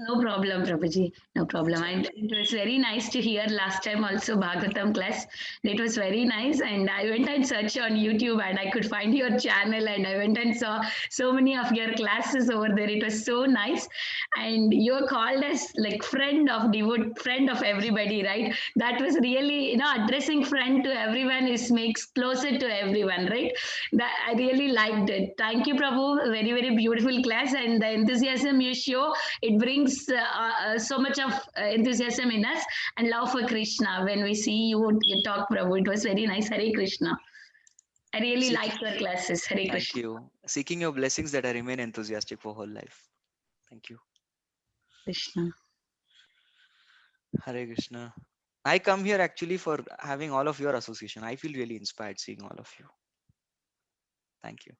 No problem, Prabhuji. No problem. And it was very nice to hear last time also Bhagavatam class. It was very nice. And I went and searched on YouTube and I could find your channel and I went and saw so many of your classes over there. It was so nice. And you're called as like friend of everybody, right? That was really, addressing friend to everyone is makes closer to everyone, right? That I really liked it. Thank you, Prabhu. Very, very beautiful class. And the enthusiasm you show, it brings so much of enthusiasm in us and love for Krishna. When we see you talk, Prabhu, it was very nice. Hare Krishna. I really like your classes. Hare Thank Krishna. you. Seeking your blessings that I remain enthusiastic for whole life. Thank you. Krishna. Hare Krishna. I come here actually for having all of your association. I feel really inspired seeing all of you. Thank you.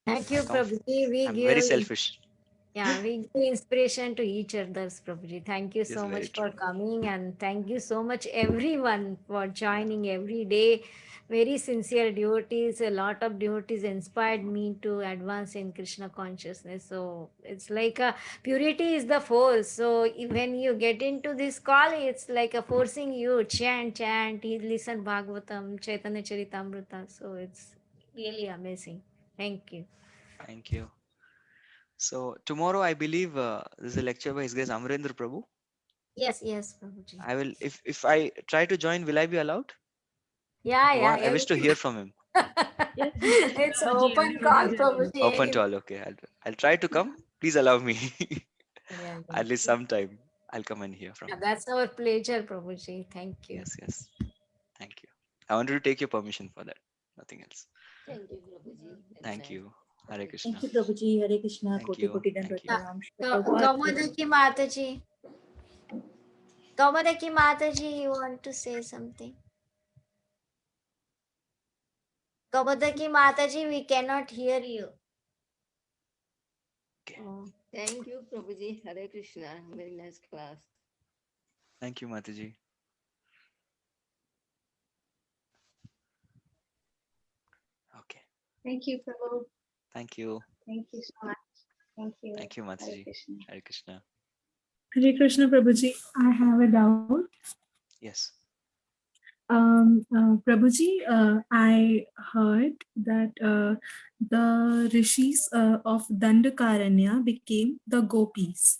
Thank you, Prabhuji. I'm very selfish. Yeah, we give inspiration to each other's, Prabhuji. Thank you so very much for coming, and thank you so much everyone for joining every day. Very sincere devotees, a lot of devotees inspired me to advance in Krishna consciousness. So it's like a purity is the force. So when you get into this call, it's like a forcing you chant, listen Bhagavatam, Chaitanya Charitamrita. So it's really amazing. Thank you. Thank you. So tomorrow, I believe there's a lecture by His Grace Amarendra Prabhu. Yes, Prabhuji. I will. If I try to join, will I be allowed? Yeah. I wish to hear from him. It's open call, Prabhuji. Open to all. Okay, I'll try to come. Please allow me. Yeah. At least sometime I'll come and hear from Yeah, him. that's our pleasure, Prabhuji. Thank you. Yes. Thank you. I wanted to take your permission for that. Nothing else. Thank you, Prabhuji. Thank you. Hare Krishna. Thank you, Prabhuji. Hare Krishna. Thank Koti you. Koti Thank Dandavat you. Pranam. Shri Prabhupada. Kaumudaki Mataji. Kaumudaki Mataji, you want to say something? Kaumudaki Mataji, we cannot hear you. Oh, thank you, Prabhuji. Hare Krishna. Very nice class. Thank you, Mataji. Okay. Thank you, Prabhu. Thank you. Thank you so much. Thank you. Thank you, Mataji. Hare Krishna. Hare Krishna. Hare Krishna, Prabhuji. I have a doubt. Yes. Prabhuji, I heard that the rishis of Dandakaranya became the gopis,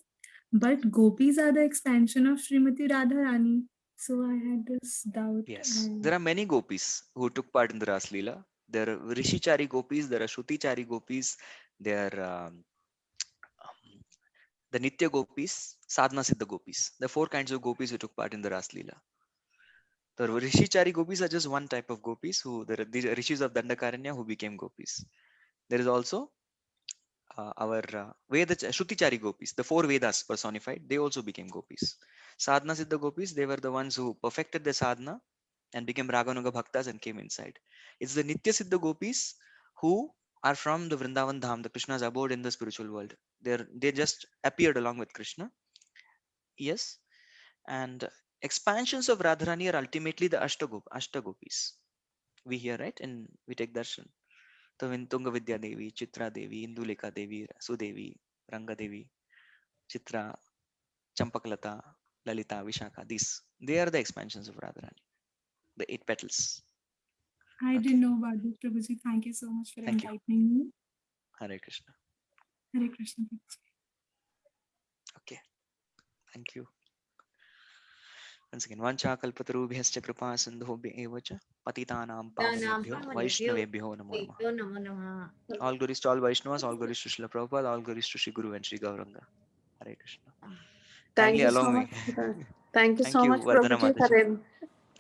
but gopis are the expansion of Srimati Radharani. So I had this doubt. Yes. There are many gopis who took part in the Ras Leela. There are Rishichari gopis, there are Shrutichari gopis, there are the Nitya gopis, Sadhana Siddha gopis. There are 4 kinds of gopis who took part in the Ras Leela. The Rishichari gopis are just one type of gopis there are the rishis of Dandakaranya who became gopis. There is also our Veda Shrutichari gopis, the 4 Vedas personified, they also became gopis. Sadhana Siddha gopis, they were the ones who perfected the sadhana and became Raganuga Bhaktas and came inside. It's the Nitya Siddha gopis who are from the Vrindavan Dham, the Krishna's abode in the spiritual world. They just appeared along with Krishna. Yes. And expansions of Radharani are ultimately the Ashtagopis. We hear, right? And we take darshan. Tunga Vidya Devi, Chitra Devi, Induleka Devi, Sudevi, Ranga Devi, Chitra, Champakalata, Lalita, Vishaka. They are the expansions of Radharani. The 8 petals. I didn't know about this, Prabhuji. Thank you so much for enlightening me. Hare Krishna. Hare Krishna. Okay. Thank you. Once again, Vancha kalpatarubhyascha kripa sindhobhya evacha patitanam pavanebhyo Vaishnavebhyo namo namaha. All glories to all Vaishnavas, all glories to Srila Prabhupada, all glories to Sri Guru and Sri Gauranga. Hare Krishna. Thank Kindly you allow so me. much. Thank you Thank so you, much, Vardhana Prabhuji, Mataji.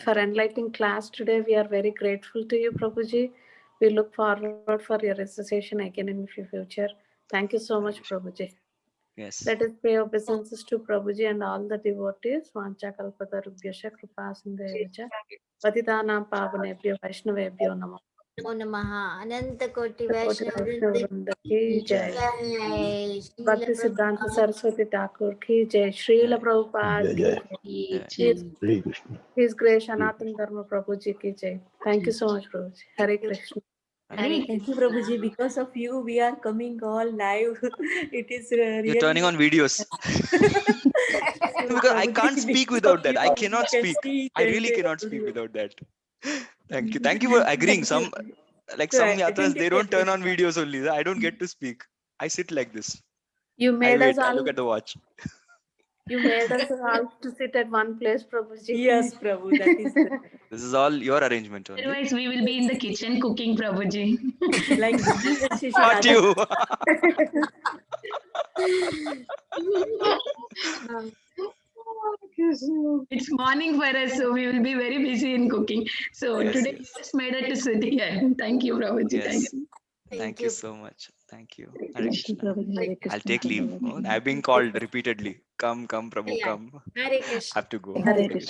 for enlightening class today. We are very grateful to you, Prabhuji. We look forward for your recitation again in the future. Thank you so much, Prabhuji. Yes. Let us pray obeisances to Prabhuji and all the devotees. Vancha kalpatarubhyascha kripa sindhyacha patitanam pavanebhyo vaishnavebhyo namo. नमो नमः अनंत कोटि कोटि वैष्णव वैष्णव वृंद वृंद की की जय। जय श्रील भक्ति सिद्धांत सरस्वती ठाकुर की जय। श्रील प्रभुपाद जय की जय जय। Shri Krishna His Grace Shri Sanatana Dharma Prabhuji ki jai. Thank you so much, Prabhuji. Hare Krishna. Hare Thank you, Prabhuji. Because of you, we are coming all live. It is You're turning on really. videos. So, Because I can't Prabhuji, speak because of without that. you, I we cannot can speak. see I the really entire cannot speak audio. without that. Thank you. Thank you for agreeing. Thank Some you. like So, some I yatras, can they don't turn definitely. on videos only. I don't get to speak. I sit like this. You I made us wait. I look all. at the watch. You made us all to sit at one place, Prabhuji. Yes, Prabhu, that is the, This is all your arrangement only. Otherwise, we will be in the kitchen cooking, Prabhuji. like business as usual. Not you. It's morning for us, so we will be very busy in cooking. So Yes, today we yes. just made it to sit here. Thank you, Prabhuji. Thank Yes. you. Thank you so much. Thank you. Hare Thank you, Krishna. Prabhuji. Hare I'll Krishna. take leave. Hare Oh, Krishna. I've been called repeatedly. Come, Prabhu, Yeah. come. Hare Krishna. Have to go. Hare Hare Krishna.